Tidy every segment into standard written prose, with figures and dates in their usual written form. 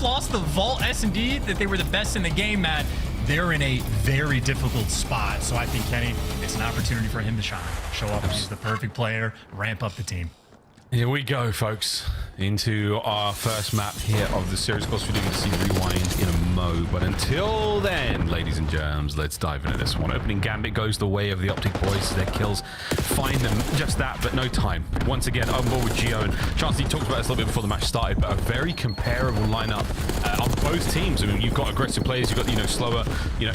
lost the Vault S&D that they were the best in the game, Matt. They're in a very difficult spot. So I think, Kenny, it's an opportunity for him to shine. Show up as the perfect player, ramp up the team. Here we go, folks, into our first map here of the series. Of course, we're going to see Rewind in a mo, but until then, ladies and germs, let's dive into this one. Opening Gambit goes the way of the Optic boys. Their kills find them just that, but no time. Once again, on board with Gio, and Chancey talked about this a little bit before the match started, but a very comparable lineup on both teams. I mean, you've got aggressive players, you've got, slower,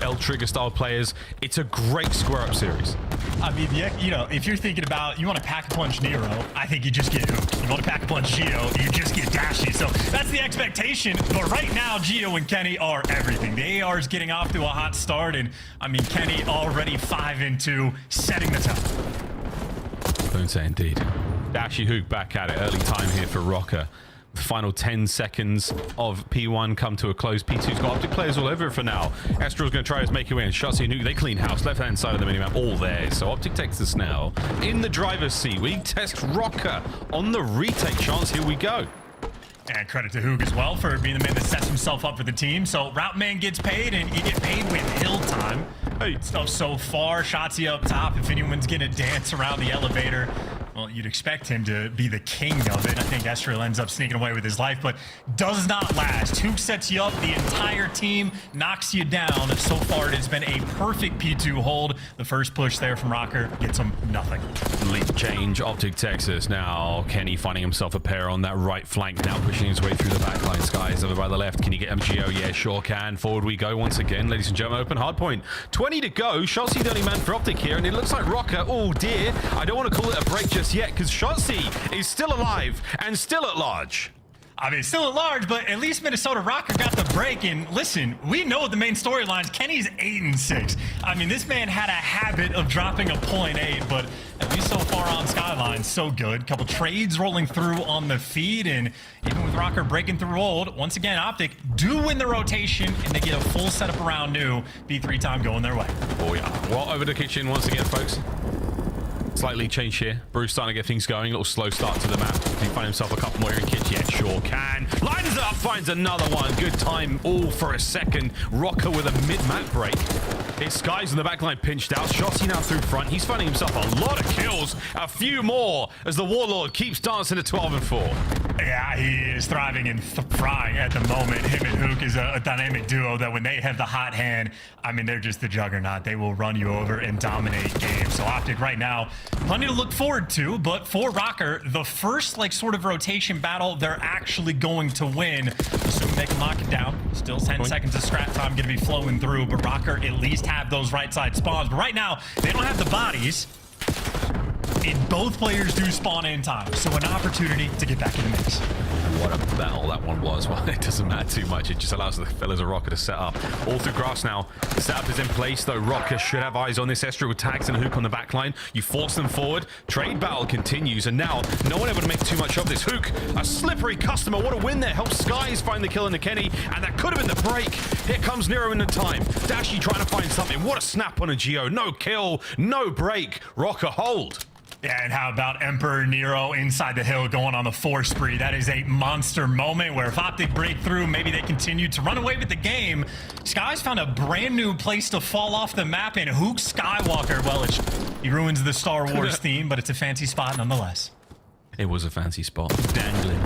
L-trigger style players. It's a great square-up series. I mean, if you're thinking about, you want to pack-a-punch Nero, I think you just get hooked. You want to pack-a-punch Gio, you just get Dashy. So that's the expectation. But right now, Gio and Kenny are everything. The AR is getting off to a hot start, and I mean, Kenny already 5-2, setting the tone. Don't say indeed. Dashy Hook back at it. Early time here for Rocker. The final 10 seconds of P1 come to a close. P2's got Optic players all over it for now. Estrel's going to try to make it win. Shotzi and Nuke, they clean house. Left-hand side of the minimap, all there. So Optic takes us now in the driver's seat. We test Rocker on the retake chance. Here we go. And credit to Hoog as well for being the man that sets himself up for the team. So Route Man gets paid, and you get paid with hill time. Hey, stuff so far. Shotzi up top. If anyone's going to dance around the elevator, well, you'd expect him to be the king of it. I think Estrel ends up sneaking away with his life, but does not last. Hook sets you up. The entire team knocks you down. So far, it has been a perfect P2 hold. The first push there from Rocker gets him nothing. Lead change. Optic Texas now. Kenny finding himself a pair on that right flank. Now pushing his way through the backline. Skies over by the left. Can you get MGO? Yeah, sure can. Forward we go once again. Ladies and gentlemen, open hardpoint. 20 to go. Shotzi the only man for Optic here, and it looks like Rocker. Oh, dear. I don't want to call it a break just yet, because Shotzi is still alive and still at large. I mean, still at large, but at least Minnesota Rocker got the break. And listen, we know the main storylines. Kenny's 8-6. I mean, this man had a habit of dropping a .8, but at least so far on Skyline, so good. Couple trades rolling through on the feed, and even with Rocker breaking through old, once again, Optic do win the rotation, and they get a full setup around new. B3 time going their way. Oh, yeah. Well, over the kitchen once again, folks. Slightly change here. Bruce starting to get things going. A little slow start to the map. Can he find himself a couple more here in kitchen? Yeah, sure can. Lines up, finds another one. Good time all for a second. Rocker with a mid-map break. It's Skies in the backline pinched out. Shotzi now through front. He's finding himself a lot of kills. A few more as the Warlord keeps dancing at 12-4. Yeah, he is thriving and frying at the moment. Him and Hook is a dynamic duo that when they have the hot hand, I mean, they're just the juggernaut. They will run you over and dominate games. So Optic right now, plenty to look forward to, but for Rocker, the first sort of rotation battle they're actually going to win. Assuming they can lock it down. Still 10 seconds of scrap time going to be flowing through, but Rocker at least have those right side spawns. But right now, they don't have the bodies. And both players do spawn in time, so an opportunity to get back in the mix. What a battle that one was. Well, it doesn't matter too much. It just allows the fellas of Rocker to set up. All through grass now. The setup is in place, though. Rocker should have eyes on this. Estrel with tags and a Hook on the back line. You force them forward. Trade battle continues, and now no one able to make too much of this. Hook, a slippery customer. What a win there. Helps Skies find the kill in the Kenny, and that could have been the break. Here comes Nero in the time. Dashy trying to find something. What a snap on a Geo. No kill, no break. Rocker hold. Yeah, and how about Emperor Nero inside the hill going on the 4 spree? That is a monster moment where if Optic break through, maybe they continue to run away with the game. Skies found a brand new place to fall off the map, and Hook Skywalker, well, he ruins the Star Wars theme, but it's a fancy spot nonetheless. It was a fancy spot. Dangling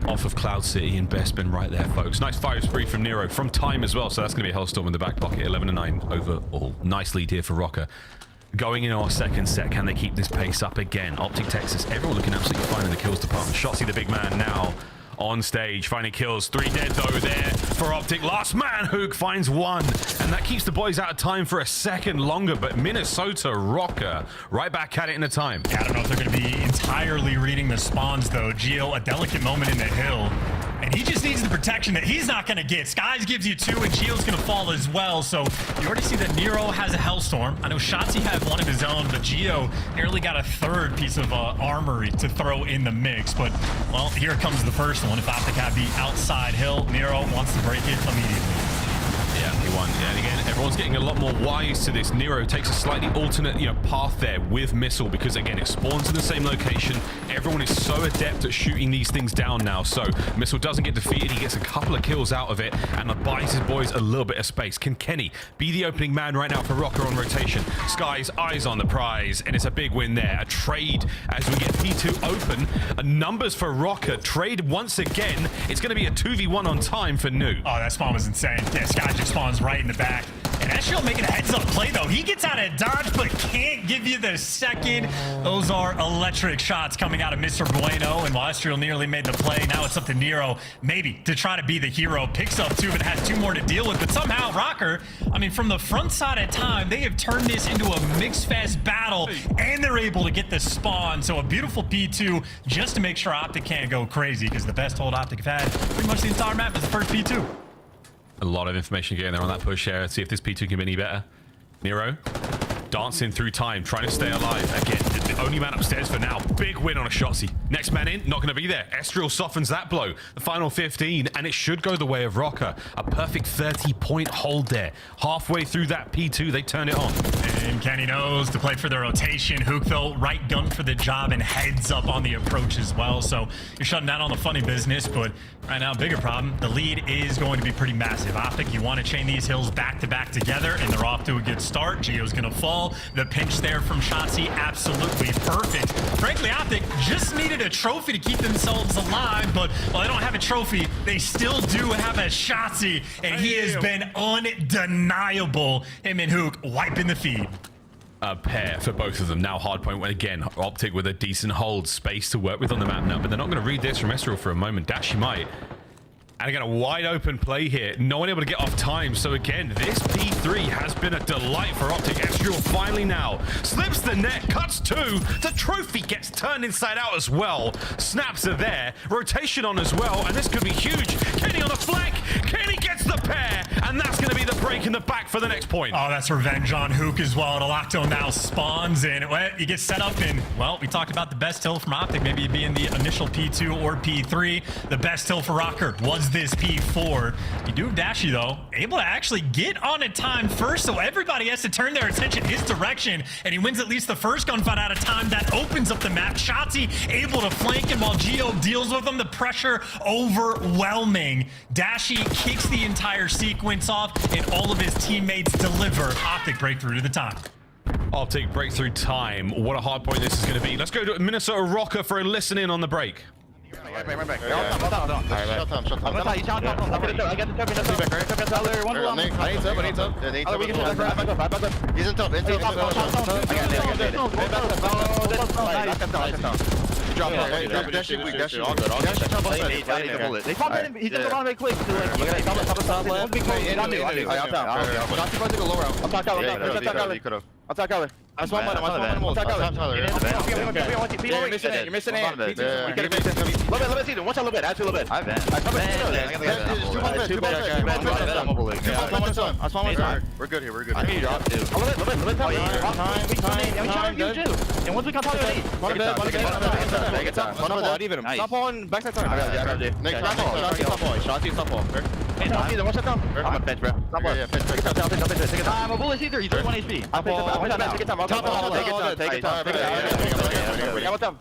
off of Cloud City and Bespin right there, folks. Nice fire spree from Nero, from time as well, so that's going to be a Hellstorm in the back pocket. 11-9 overall. Nice lead here for Rocker. Going in our second set, can they keep this pace up again? Optic Texas, everyone looking absolutely fine in the kills department. Shotzi the big man now on stage, finding kills. 3 dead though there for Optic. Last man, Hook finds 1, and that keeps the boys out of time for a second longer, but Minnesota Rocker right back at it in a time. Yeah, I don't know if they're going to be entirely reading the spawns though. Gio, a delicate moment in the hill. And he just needs the protection that he's not going to get. Skies gives you 2, and Gio's going to fall as well. So you already see that Nero has a Hellstorm. I know Shotzi had one of his own, but Gio nearly got a 3rd piece of armory to throw in the mix. But, well, here comes the first one. If Optic have the outside hill, Nero wants to break it immediately. Yeah, he won. Yeah, and again, everyone's getting a lot more wise to this. Nero takes a slightly alternate, path there with Missile because, again, it spawns in the same location. Everyone is so adept at shooting these things down now. So Missile doesn't get defeated. He gets a couple of kills out of it and buys his boys a little bit of space. Can Kenny be the opening man right now for Rocker on rotation? Sky's eyes on the prize, and it's a big win there. A trade as we get P2 open. Numbers for Rocker. Trade once again. It's going to be a 2v1 on time for New. Oh, that spawn was insane. Yeah, Sky just spawns right in the back. And Esriel making a heads-up play, though. He gets out of dodge, but can't give you the second. Those are electric shots coming out of Mr. Bueno. And while Esriel nearly made the play, now it's up to Nero, maybe, to try to be the hero. Picks up 2 and has 2 more to deal with. But somehow, Rocker, from the front side of time, they have turned this into a mixed-fest battle, and they're able to get the spawn. So a beautiful P2 just to make sure Optic can't go crazy, because the best hold Optic have had pretty much the entire map is the first P2. A lot of information getting there on that push here. Let's see if this P2 can be any better. Nero dancing through time, trying to stay alive. Again, the only man upstairs for now. Big win on a Shotzzy. Next man in, not going to be there. Esriel softens that blow. The final 15, and it should go the way of Rocker. A perfect 30-point hold there. Halfway through that P2, they turn it on. And Kenny knows to play for the rotation. Hook, though, right gun for the job and heads up on the approach as well. So you're shutting down on the funny business, but right now, bigger problem. The lead is going to be pretty massive. Optic, you want to chain these hills back to back together, and they're off to a good start. Geo's going to fall. The pinch there from Shotzzy, absolutely perfect. Frankly, Optic just needed a trophy to keep themselves alive, but while they don't have a trophy, they still do have a Shotzzy, and he has been undeniable. Him and Hook wiping the feed. A pair for both of them. Now hardpoint, again, Optic with a decent hold, space to work with on the map now, but they're not going to read this from Esriel for a moment. Dashi might. And again, a wide open play here. No one able to get off time. So again, this P3 has been a delight for Optic. Esriel finally now slips the net, cuts 2. The trophy gets turned inside out as well. Snaps are there. Rotation on as well. And this could be huge. Kenny on the flank. Kenny gets the pair. And that's going to be the break in the back for the next point. Oh, that's revenge on Hook as well. Delacto now spawns in. Well, you get set up in, well, we talked about the best hill from Optic, maybe being the initial P2 or P3. The best hill for Rocker was this P4. You do have Dashi, though, able to actually get on a time first, so everybody has to turn their attention his direction, and he wins at least the first gunfight at a time. That opens up the map. Shotzzy able to flank, and while Geo deals with him, the pressure overwhelming. Dashi kicks the entire sequence off, and all of his teammates deliver. Optic breakthrough to the time. Optic breakthrough time. What a hard point this is going to be. Let's go to Minnesota Rocker for a listen in on the break. Shut time. I got the top. He's in top. Drop it. Dash it quick. Dash it. They pop in. He's in the wrong way quick. Attack Tyler. I saw one. You're missing it. Let me see them. Watch a little bit. Add to a little bit. I bet. We're good here. I need you. A little bit. And once we come talk Take time. Stop on backside turn. Shotty, stop on. Watch that come. I'm a bench, bro. Stop on. I'm a bullet either. He's 1 HP. Take it time. Take it time. What's up?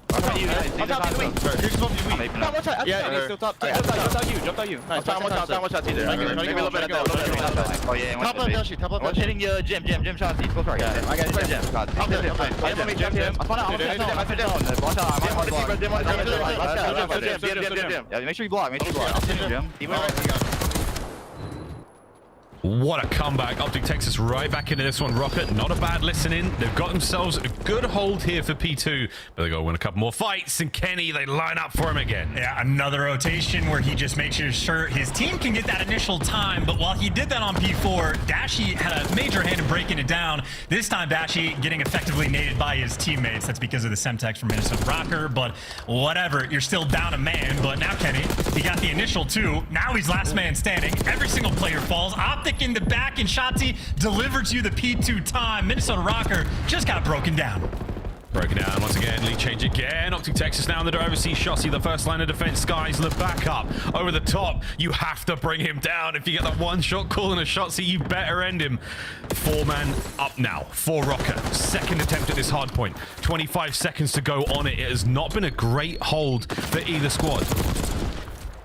Yeah, he's still top. Jump on you. Nice. Watch out, Maybe a little bit at that. Oh, yeah. Top left, Dashi. Watch hitting Jim shots. He's close right. I got Jim. Let me jump him. Yeah, make sure you block. What a comeback. Optic takes us right back into this one. Rocket, not a bad listen in. They've got themselves a good hold here for P2, but they got to win a couple more fights, and Kenny, they line up for him again. Yeah, another rotation where he just makes sure his team can get that initial time, but while he did that on P4, Dashi had a major hand in breaking it down. This time, Dashi getting effectively naded by his teammates. That's because of the Semtex from Minnesota Rocker, but whatever. You're still down a man, but now Kenny, he got the initial 2. Now he's last man standing. Every single player falls. Optic in the back, and Shotzzy delivers you the P2 time. Minnesota Rocker just got broken down. Broken down once again. Lead change again. Optic Texas now in the driver's seat. Shotzi, the first line of defense. Skies the backup. Over the top. You have to bring him down. If you get that one shot call and a Shotzi, you better end him. 4-man up now for Rocker. Second attempt at this hard point. 25 seconds to go on it. It has not been a great hold for either squad.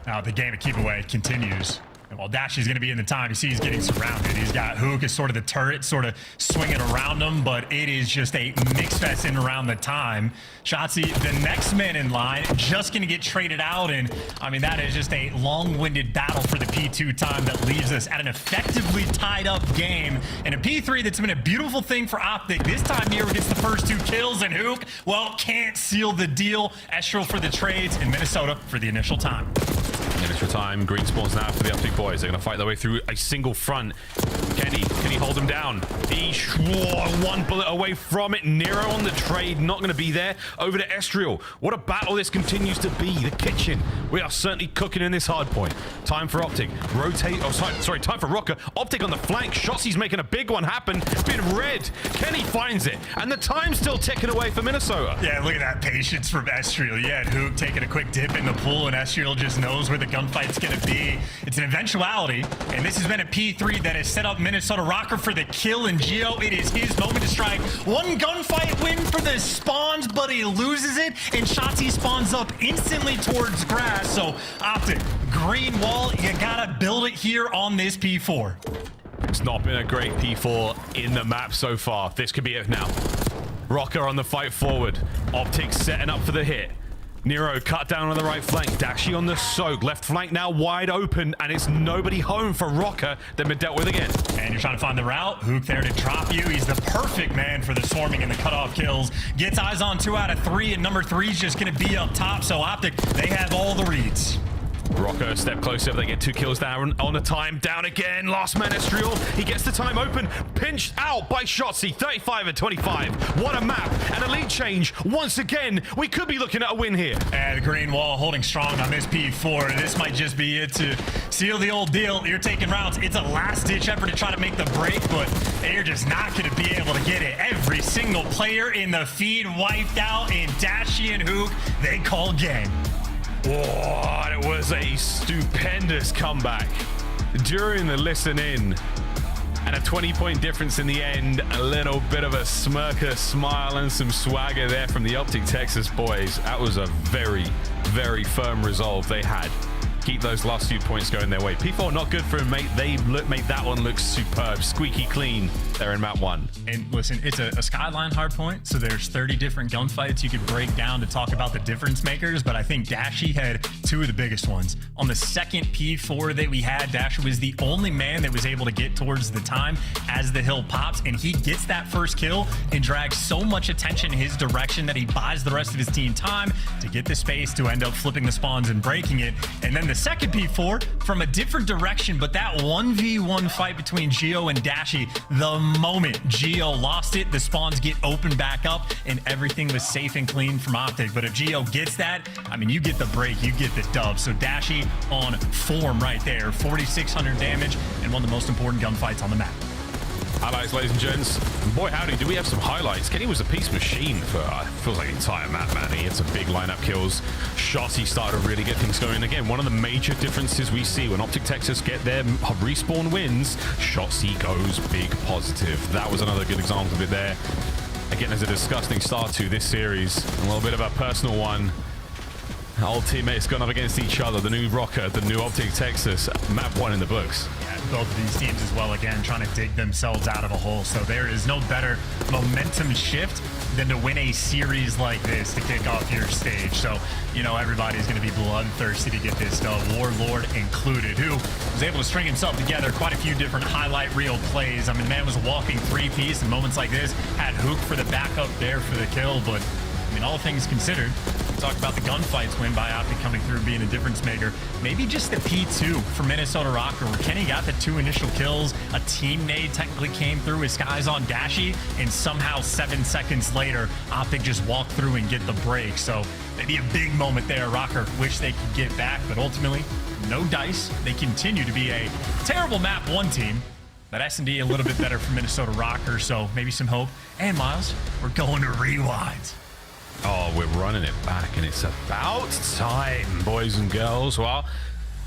Now the game of keep away continues. And while Dashy's going to be in the time, you see he's getting surrounded. He's got Hook as sort of the turret, sort of swinging around him, but it is just a mix fest in around the time. Shotzi, the next man in line, just going to get traded out. And I mean, that is just a long-winded battle for the P2 time that leaves us at an effectively tied up game. And a P3 that's been a beautiful thing for Optic. This time Nero gets the first 2 kills, and Hook, well, can't seal the deal. Estrel for the trades, and Minnesota for the initial time. Initial time, green spawns now for the Optic boys. They're going to fight their way through a single front. Can he hold him down? One bullet away from it. Nero on the trade, not going to be there. Over to Estriel. What a battle this continues to be. The kitchen. We are certainly cooking in this hard point. Time for Optic. Rotate. Oh, sorry. Time for Rocker. Optic on the flank. Shotzi's making a big one happen. Been red. Kenny finds it. And the time's still ticking away for Minnesota. Yeah, look at that patience from Estriel. Yeah, Hook taking a quick dip in the pool, and Estriel just knows where the gunfight's going to be. It's an eventuality, and this has been a P3 that has set up Minnesota Rocker for the kill, and Geo, it is his moment to strike. One gunfight win for the spawns, but he loses it, and Shotzi spawns up instantly towards grass. So Optic, green wall, you gotta build it here on this P4. It's not been a great P4 in the map so far. This could be it now. Rocker on the fight forward. Optic setting up for the hit. Nero cut down on the right flank. Dashy on the soak. Left flank now wide open, and it's nobody home for Rocker. They've been dealt with again. And you're trying to find the route. Hook there to drop you. He's the perfect man for the swarming and the cutoff kills. Gets eyes on 2 out of 3, and number 3 is just going to be up top. So Optic, they have all the reads. Rocker a step closer, but they get 2 kills down on a time. Down again. Last man Estriel. He gets the time open. Pinched out by Shotzi. 35 and 25. What a map. And a lead change. Once again, we could be looking at a win here. And the green wall holding strong on this P4. This might just be it to seal the old deal. You're taking rounds. It's a last-ditch effort to try to make the break, but you're just not going to be able to get it. Every single player in the feed wiped out, and Dashy and Hook, they call game. Whoa, it was a stupendous comeback during the listen in, and a 20-point difference in the end. A little bit of a smirker, smile, and some swagger there from the Optic Texas boys. That was a very, very firm resolve they had. Keep those last few points going their way. P4 not good for him, mate. They made that one look superb, squeaky clean there in map 1. And listen, it's a skyline hardpoint, so there's 30 different gunfights you could break down to talk about the difference makers, but I think Dashy had 2 of the biggest ones. On the second P4 that we had, Dashy was the only man that was able to get towards the time as the hill pops, and he gets that first kill and drags so much attention in his direction that he buys the rest of his team time to get the space to end up flipping the spawns and breaking it. And then the second P4 from a different direction, but that 1v1 fight between Geo and Dashy, the moment Geo lost it, the spawns get opened back up and everything was safe and clean from Optic. But if Geo gets that, I mean, you get the break, you get the dub. So Dashy on form right there, 4,600 damage and one of the most important gunfights on the map. Highlights, ladies and gents. Boy, howdy, do we have some highlights. Kenny was a piece machine for, feels like the entire map, man. He had some big lineup kills. Shotzi started to really get things going. Again, one of the major differences we see when Optic Texas get their respawn wins, Shotzi goes big positive. That was another good example of it there. Again, there's a disgusting start to this series. A little bit of a personal one. Our old teammates gone up against each other. The new Rocker, the new Optic Texas. Map 1 in the books. Both of these teams as well, again, trying to dig themselves out of a hole. So there is no better momentum shift than to win a series like this to kick off your stage. So, you know, everybody's going to be bloodthirsty to get this done, Warlord included, who was able to string himself together quite a few different highlight reel plays. I mean, the man was a walking 3-piece in moments like this, had Hook for the backup there for the kill, but I mean, all things considered, we talk about the gunfights win by Optic coming through being a difference maker. Maybe just the P2 for Minnesota Rocker, where Kenny got the 2 initial kills. A teammate technically came through with skies on Dashy, and somehow 7 seconds later, Optic just walked through and get the break. So maybe a big moment there. Rocker wish they could get back, but ultimately, no dice. They continue to be a terrible map 1 team. That S&D a little bit better for Minnesota Rocker, so maybe some hope. And Miles, we're going to rewind. Oh, we're running it back, and it's about time, boys and girls. Well,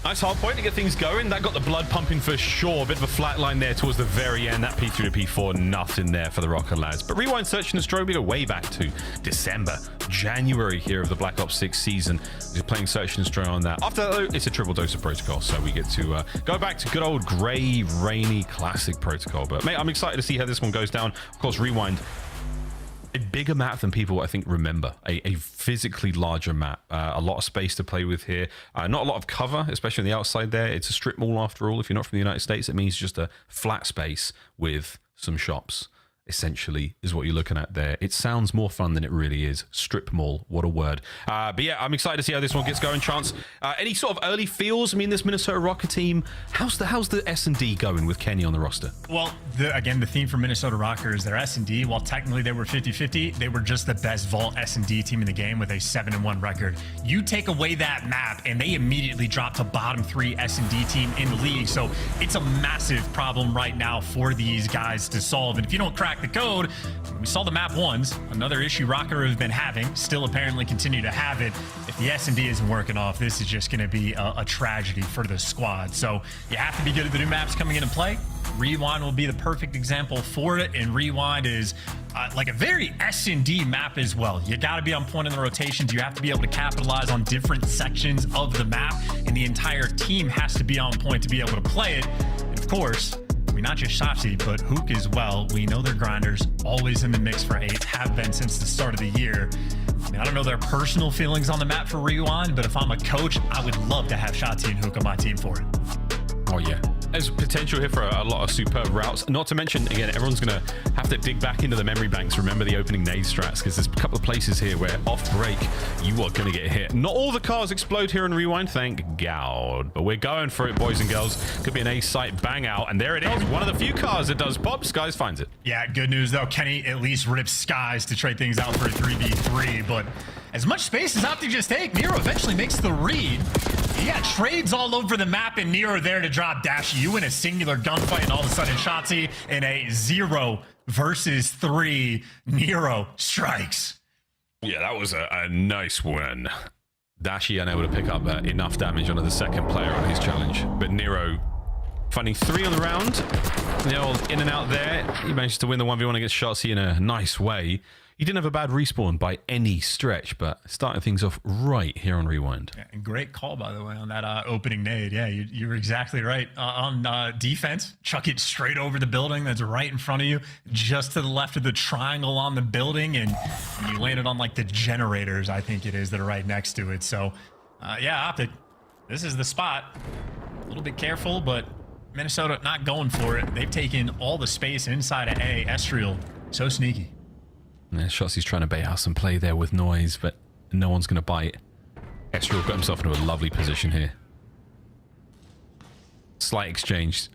nice hard point to get things going. That got the blood pumping for sure. A bit of a flat line there towards the very end. That P3 to P4, nothing there for the Rocker lads. But Rewind, Search and Destroy, we go way back to December, January here of the Black Ops 6 season. We're playing Search and Destroy on that. After that, though, it's a triple dose of Protocol, so we get to go back to good old grey, rainy, classic Protocol. But, mate, I'm excited to see how this one goes down. Of course, Rewind, a bigger map than people I think remember, a physically larger map, a lot of space to play with here, not a lot of cover, especially on the outside there. It's a strip mall after all. If you're not from the United States, it means just a flat space with some shops, essentially, is what you're looking at there. It sounds more fun than it really is. Strip mall, what a word. But yeah, I'm excited to see how this one gets going. Chance, any sort of early feels? I mean, this Minnesota Rocker team, how's the S&D going with Kenny on the roster? Well, again, the theme for Minnesota Rocker is their S&D. While technically they were 50-50, they were just the best vault S&D team in the game with a 7-1 record. You take away that map, and they immediately drop to bottom 3 S&D team in the league. So it's a massive problem right now for these guys to solve. And if you don't crack the code, we saw the map once, another issue Rocker has been having, still apparently continue to have it. If the S&D isn't working off, this is just going to be a tragedy for the squad. So you have to be good at the new maps coming into play. Rewind will be the perfect example for it, and Rewind is like a very S&D map as well. You got to be on point in the rotations. You have to be able to capitalize on different sections of the map, and the entire team has to be on point to be able to play it. And of course, I mean, not just Shotzi, but Hook as well. We know they're grinders, always in the mix for 8, have been since the start of the year. I mean, I don't know their personal feelings on the map for Rewind, but if I'm a coach, I would love to have Shotzi and Hook on my team for it. Oh, yeah. There's potential here for a lot of superb routes. Not to mention, again, everyone's going to have to dig back into the memory banks. Remember the opening nade strats, because there's a couple of places here where off break, you are going to get hit. Not all the cars explode here in Rewind, thank God. But we're going for it, boys and girls. Could be an A site bang out. And there it is. One of the few cars that does pop. Skies finds it. Yeah, good news, though. Kenny at least rips Skies to trade things out for a 3v3. But as much space as Optic just take, Nero eventually makes the read. He got trades all over the map, and Nero there to drop Dashi. You in a singular gunfight, and all of a sudden Shotzi in a 0 versus 3. Nero strikes. Yeah, that was a nice win. Dashi unable to pick up enough damage onto the second player on his challenge, but Nero finding 3 on the round. The old in and out there. He managed to win the 1v1 against Shotzi in a nice way. He didn't have a bad respawn by any stretch, but starting things off right here on Rewind. Yeah, and great call, by the way, on that opening nade. Yeah, you were exactly right. On defense, chuck it straight over the building that's right in front of you, just to the left of the triangle on the building, and you land it on like the generators, I think it is, that are right next to it. So, yeah, Optic, this is the spot. A little bit careful, but Minnesota not going for it. They've taken all the space inside of A. Estriel, so sneaky. Yeah, Shotzi's trying to bait out some play there with noise, but no one's going to bite. Estriel got himself into a lovely position here. Slight exchange.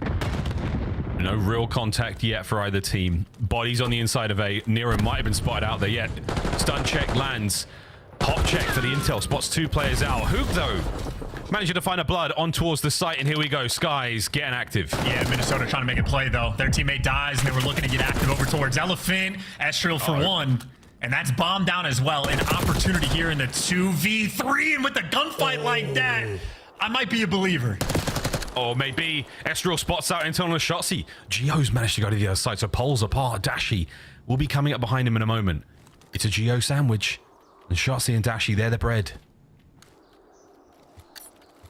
No real contact yet for either team. Bodies on the inside of A. Nero might have been spotted out there yet. Stun check lands. Hop check for the intel. Spots 2 players out. Hook, though, managing to find a blood on towards the site, and here we go. Skies getting active. Yeah, Minnesota trying to make a play, though. Their teammate dies, and they were looking to get active over towards Elephant. Estriel for 1, and that's bombed down as well. An opportunity here in the 2v3, and with the gunfight like that, I might be a believer. Or maybe Estriel spots out internal Shotzi. Geo's managed to go to the other side, so poles apart. Dashi will be coming up behind him in a moment. It's a Geo sandwich. And Shotzi and Dashi, they're the bread.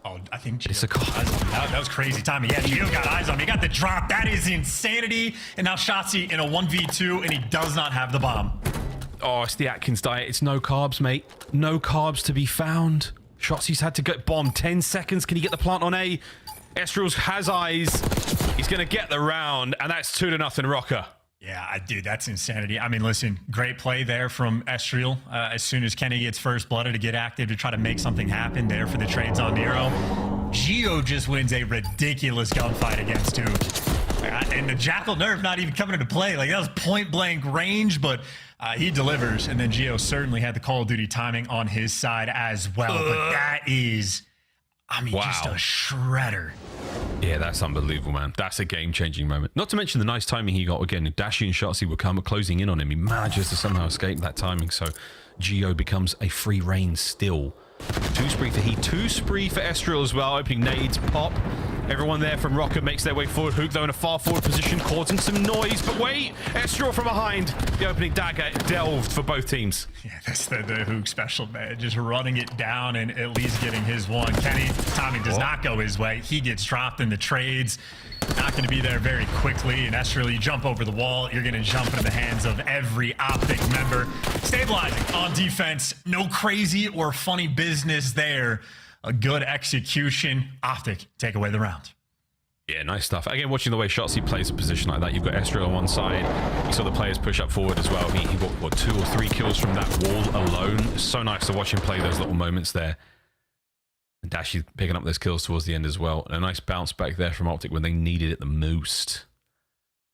Oh, I think Geo it's a car. That was crazy timing. Yeah, Geo got eyes on him. He got the drop. That is insanity. And now Shotzi in a 1v2, and he does not have the bomb. Oh, it's the Atkins diet. It's no carbs, mate. No carbs to be found. Shotzi's had to get bombed. 10 seconds. Can he get the plant on A? Estriel has eyes. He's going to get the round, and that's 2-0 Rocker. Yeah, dude, that's insanity. I mean, listen, great play there from Estriel. As soon as Kenny gets first blooded to get active to try to make something happen there for the trades on Nero. Geo just wins a ridiculous gunfight against Hook. And the Jackal Nerf not even coming into play. Like, that was point-blank range, but he delivers. And then Geo certainly had the Call of Duty timing on his side as well. But that is, I mean, just a shredder. Yeah, that's unbelievable, man. That's a game-changing moment. Not to mention the nice timing he got again. Dashi and Shotzi were closing in on him. He manages to somehow escape that timing. So Geo becomes a free reign still. 2 spree for he, 2 spree for Estriel as well. Opening nades, pop. Everyone there from Rocket makes their way forward. Hook, though, in a far forward position, causing some noise. But wait, Estriel from behind. The opening dagger delved for both teams. Yeah, that's the Hook special, man. Just running it down and at least getting his one. Kenny, timing does not go his way. He gets dropped in the trades. Not going to be there very quickly. And Estriel, you jump over the wall. You're going to jump into the hands of every Optic member. Stabilizing on defense. No crazy or funny business there. A good execution. Optic take away the round. Yeah, nice stuff. Again, watching the way Shotzzy plays a position like that, you've got Estriel on one side. You saw the players push up forward as well. He got, what, 2 or 3 kills from that wall alone. So nice to watch him play those little moments there. And Dashy picking up those kills towards the end as well. And a nice bounce back there from Optic when they needed it the most.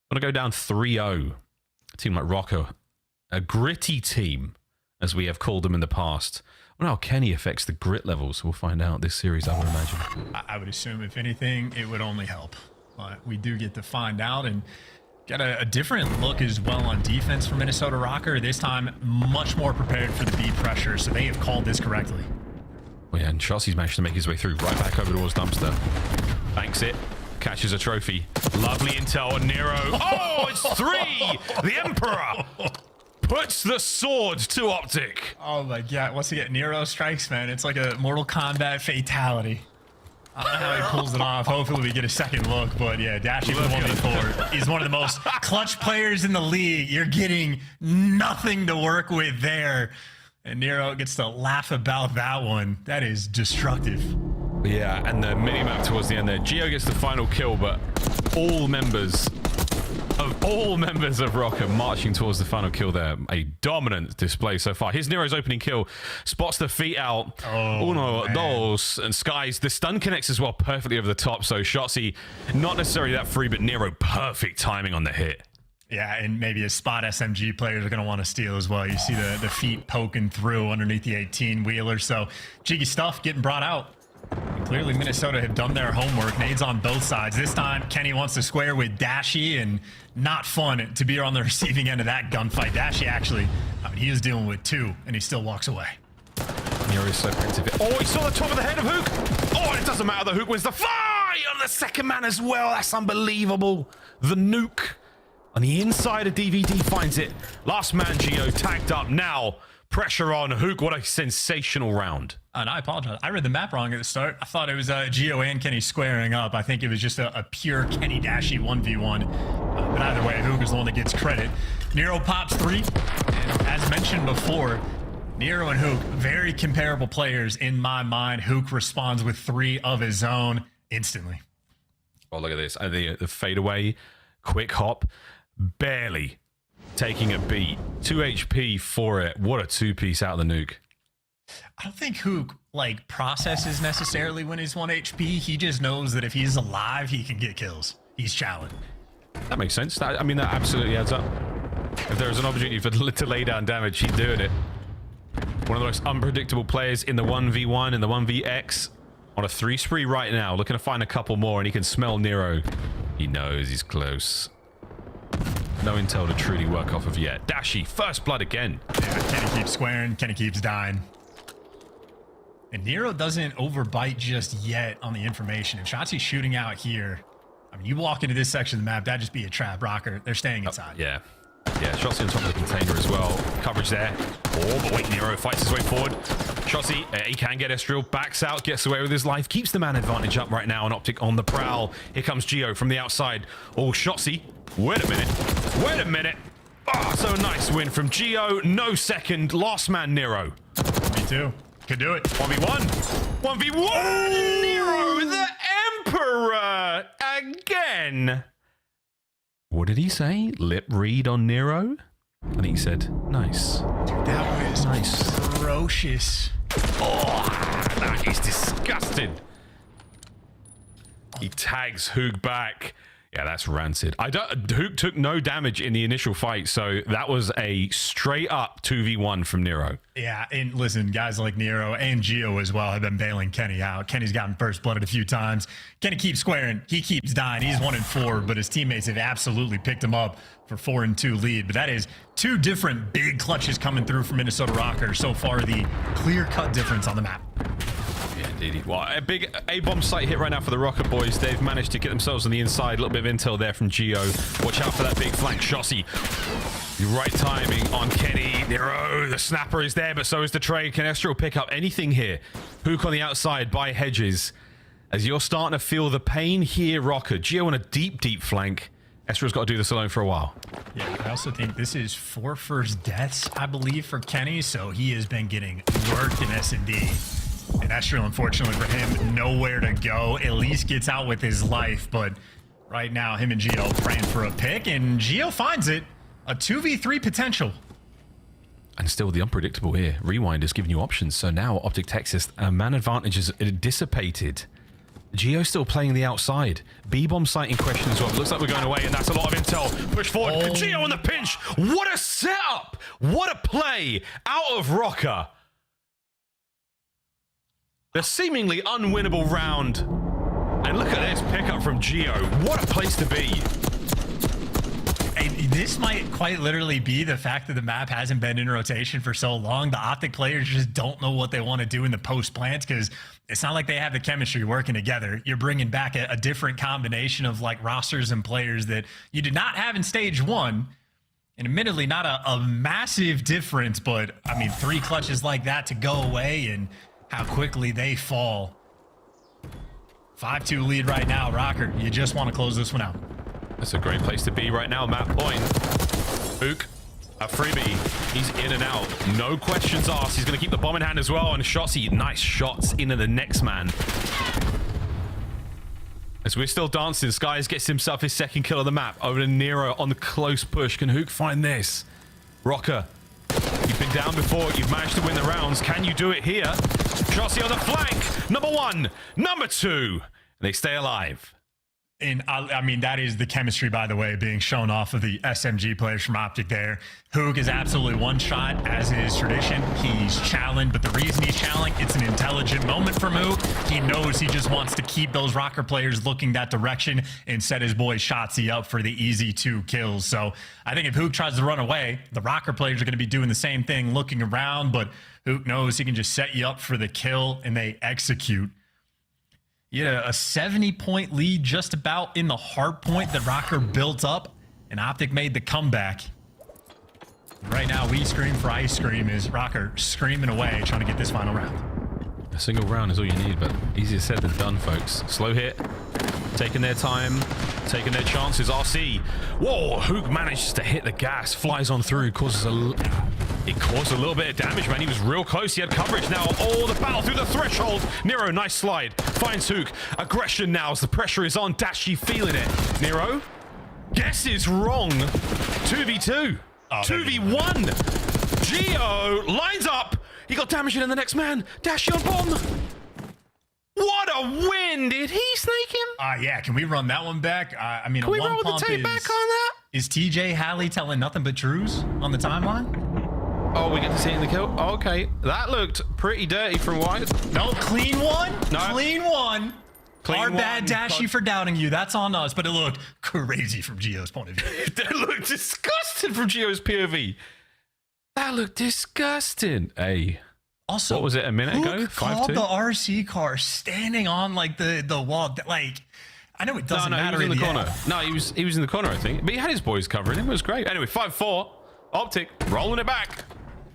Going to go down 3-0. A team like Rocco, a gritty team, as we have called them in the past. I wonder how Kenny affects the grit levels. We'll find out this series, I would imagine. I would assume, if anything, it would only help. But we do get to find out and get a different look as well on defense for Minnesota Rocker. This time, much more prepared for the B pressure, so they have called this correctly. Well, yeah, and Shotzzy's managed to make his way through, right back over towards Dumpster. Banks it, catches a trophy. Lovely intel on Nero. Oh, it's 3! The Emperor puts the sword to Optic. Oh my god, once again, Nero strikes, man. It's like a Mortal Kombat fatality. I don't know how he pulls it off. Hopefully we get a second look, but yeah, Dashy for 1v4. He's one of the most clutch players in the league. You're getting nothing to work with there. And Nero gets to laugh about that one. That is destructive. Yeah, and the mini-map towards the end there. Geo gets the final kill, but all members of Rock are marching towards the final kill there. A dominant display so far. Here's Nero's opening kill. Spots the feet out. Oh, Uno, dos, and Skies. The stun connects as well perfectly over the top. So Shotzzy, not necessarily that free, but Nero, perfect timing on the hit. Yeah, and maybe a spot SMG players are going to want to steal as well. You see the feet poking through underneath the 18-wheeler. So jiggy stuff getting brought out. And clearly Minnesota have done their homework. Nades on both sides. This time, Kenny wants to square with Dashy, and not fun to be on the receiving end of that gunfight. Dashy actually, I mean, he is dealing with 2, and he still walks away. Nero is so active. Oh, he saw the top of the head of Hook. Oh, and it doesn't matter. The Hook wins the fight on the second man as well. That's unbelievable. The nuke on the inside of DVD finds it. Last man, Geo, tagged up now. Pressure on Hook. What a sensational round. And I apologize. I read the map wrong at the start. I thought it was Geo and Kenny squaring up. I think it was just a pure Kenny Dashy 1v1. But either way, Hook is the one that gets credit. Nero pops 3. And as mentioned before, Nero and Hook, very comparable players in my mind. Hook responds with 3 of his own instantly. Oh, look at this. The fadeaway, quick hop, barely taking a beat. 2 HP for it. What a 2-piece out of the nuke. I don't think Hook processes necessarily when he's 1 HP. He just knows that if he's alive, he can get kills. He's challenged. That makes sense. I mean, that absolutely adds up. If there was an opportunity to lay down damage, he'd doing it. One of the most unpredictable players in the 1v1 and the 1vx. On a 3 spree right now, looking to find a couple more, and he can smell Nero. He knows he's close. No intel to truly work off of yet. Dashy, first blood again. Yeah, Kenny keeps squaring. Kenny keeps dying. And Nero doesn't overbite just yet on the information. If Shotzzy's shooting out here, I mean, you walk into this section of the map, that'd just be a trap. Rocker, they're staying inside. Yeah. Yeah, Shotzzy on top of the container as well. Coverage there. Oh, but wait, Nero fights his way forward. Shotzzy, he can get Estriel, backs out, gets away with his life, keeps the man advantage up right now, and Optic on the prowl. Here comes Geo from the outside. Oh, Shotzzy, wait a minute. Wait a minute. Oh, so nice win from Geo. No second. Last man, Nero. Me too. Could do it. 1v1. 1v1. Nero, the Emperor, again. What did he say? Lip read on Nero? I think he said, nice. Dude, that was nice. Ferocious. Oh, that is disgusting. He tags Hoog back. Yeah, that's rancid. Hook took no damage in the initial fight, so that was a straight up 2v1 from Nero. Yeah, and listen, guys like Nero and Geo as well have been bailing Kenny out. Kenny's gotten first blooded a few times. Kenny keeps squaring. He keeps dying. He's 1-4, but his teammates have absolutely picked him up for 4-2 lead. But that is 2 different big clutches coming through from Minnesota Rocker. So far, the clear-cut difference on the map. Yeah, indeed. Well, a big A-bomb site hit right now for the Rocket boys. They've managed to get themselves on the inside. A little bit of intel there from Geo. Watch out for that big flank. Shossi. Right timing on Kenny. Nero, the snapper is there, but so is the trade. Can Estro pick up anything here? Hook on the outside by Hedges. As you're starting to feel the pain here, Rocker. Geo on a deep, deep flank. Estro's got to do this alone for a while. Yeah, I also think this is 4 first deaths, I believe, for Kenny, so he has been getting worked in S&D. And Estro, unfortunately for him, nowhere to go. At least gets out with his life, but right now, him and Geo praying for a pick, and Geo finds it. A 2v3 potential. And still the unpredictable here. Rewind is giving you options, so now Optic Texas, man advantage is dissipated. Geo still playing the outside. B-bomb site in question as well. Looks like we're going away, and that's a lot of intel. Push forward. Oh. Geo on the pinch. What a setup. What a play out of Rocker. The seemingly unwinnable round. And look at this pickup from Geo. What a place to be. And this might quite literally be the fact that the map hasn't been in rotation for so long. The Optic players just don't know what they want to do in the post plants because it's not like they have the chemistry working together. You're bringing back a different combination of like rosters and players that you did not have in stage 1. And admittedly, not a massive difference, but I mean, 3 clutches like that to go away and how quickly they fall. 5-2 lead right now, Rocker. You just want to close this one out. That's a great place to be right now. Map point. Ook, a freebie. He's in and out. No questions asked. He's going to keep the bomb in hand as well. And Shotzi, nice shots into the next man. As we're still dancing, Skies gets himself his second kill of the map. Over to Nero on the close push. Can Hook find this? Rocker, you've been down before. You've managed to win the rounds. Can you do it here? Shotzi on the flank. Number 1. Number 2. They stay alive. And I mean, that is the chemistry, by the way, being shown off of the SMG players from Optic there. Hook is absolutely one shot, as is tradition. He's challenged, but the reason he's challenged, it's an intelligent moment from Hook. He knows he just wants to keep those Rocker players looking that direction and set his boy Shotzi up for the easy 2 kills. So I think if Hook tries to run away, the Rocker players are going to be doing the same thing, looking around, but Hook knows he can just set you up for the kill, and they execute. You had a 70-point lead just about in the hard point that Rocker built up, and Optic made the comeback. Right now, we scream for ice cream is Rocker screaming away, trying to get this final round. A single round is all you need, but easier said than done, folks. Slow hit, taking their time, taking their chances. RC, whoa, Hook manages to hit the gas, flies on through, it caused a little bit of damage, man. He was real close. He had coverage now. Oh, the battle through the threshold. Nero, nice slide. Finds Hook. Aggression now as the pressure is on. Dashy feeling it. Nero, guesses wrong. 2v2. 2v1. Geo lines up. He got damage in the next man. Dashy on bomb. What a win. Did he snake him? Yeah, can we run that one back? I mean, can we roll the tape back on that? Is TJ Halley telling nothing but truths on the timeline? Oh, we get to see it in the kill? Oh, okay. That looked pretty dirty from White. No, clean one. No. Clean one. Our bad, Dashy, for doubting you. That's on us, but it looked crazy from Geo's point of view. That looked disgusting from Geo's POV. That looked disgusting. Hey. Also, what was it, a minute ago? 5-2? Called the RC car standing on like the wall. Like, I know it doesn't matter. He was in the corner. No, he was in the corner, I think. But he had his boys covering him. It was great. Anyway, 5-4. Optic rolling it back.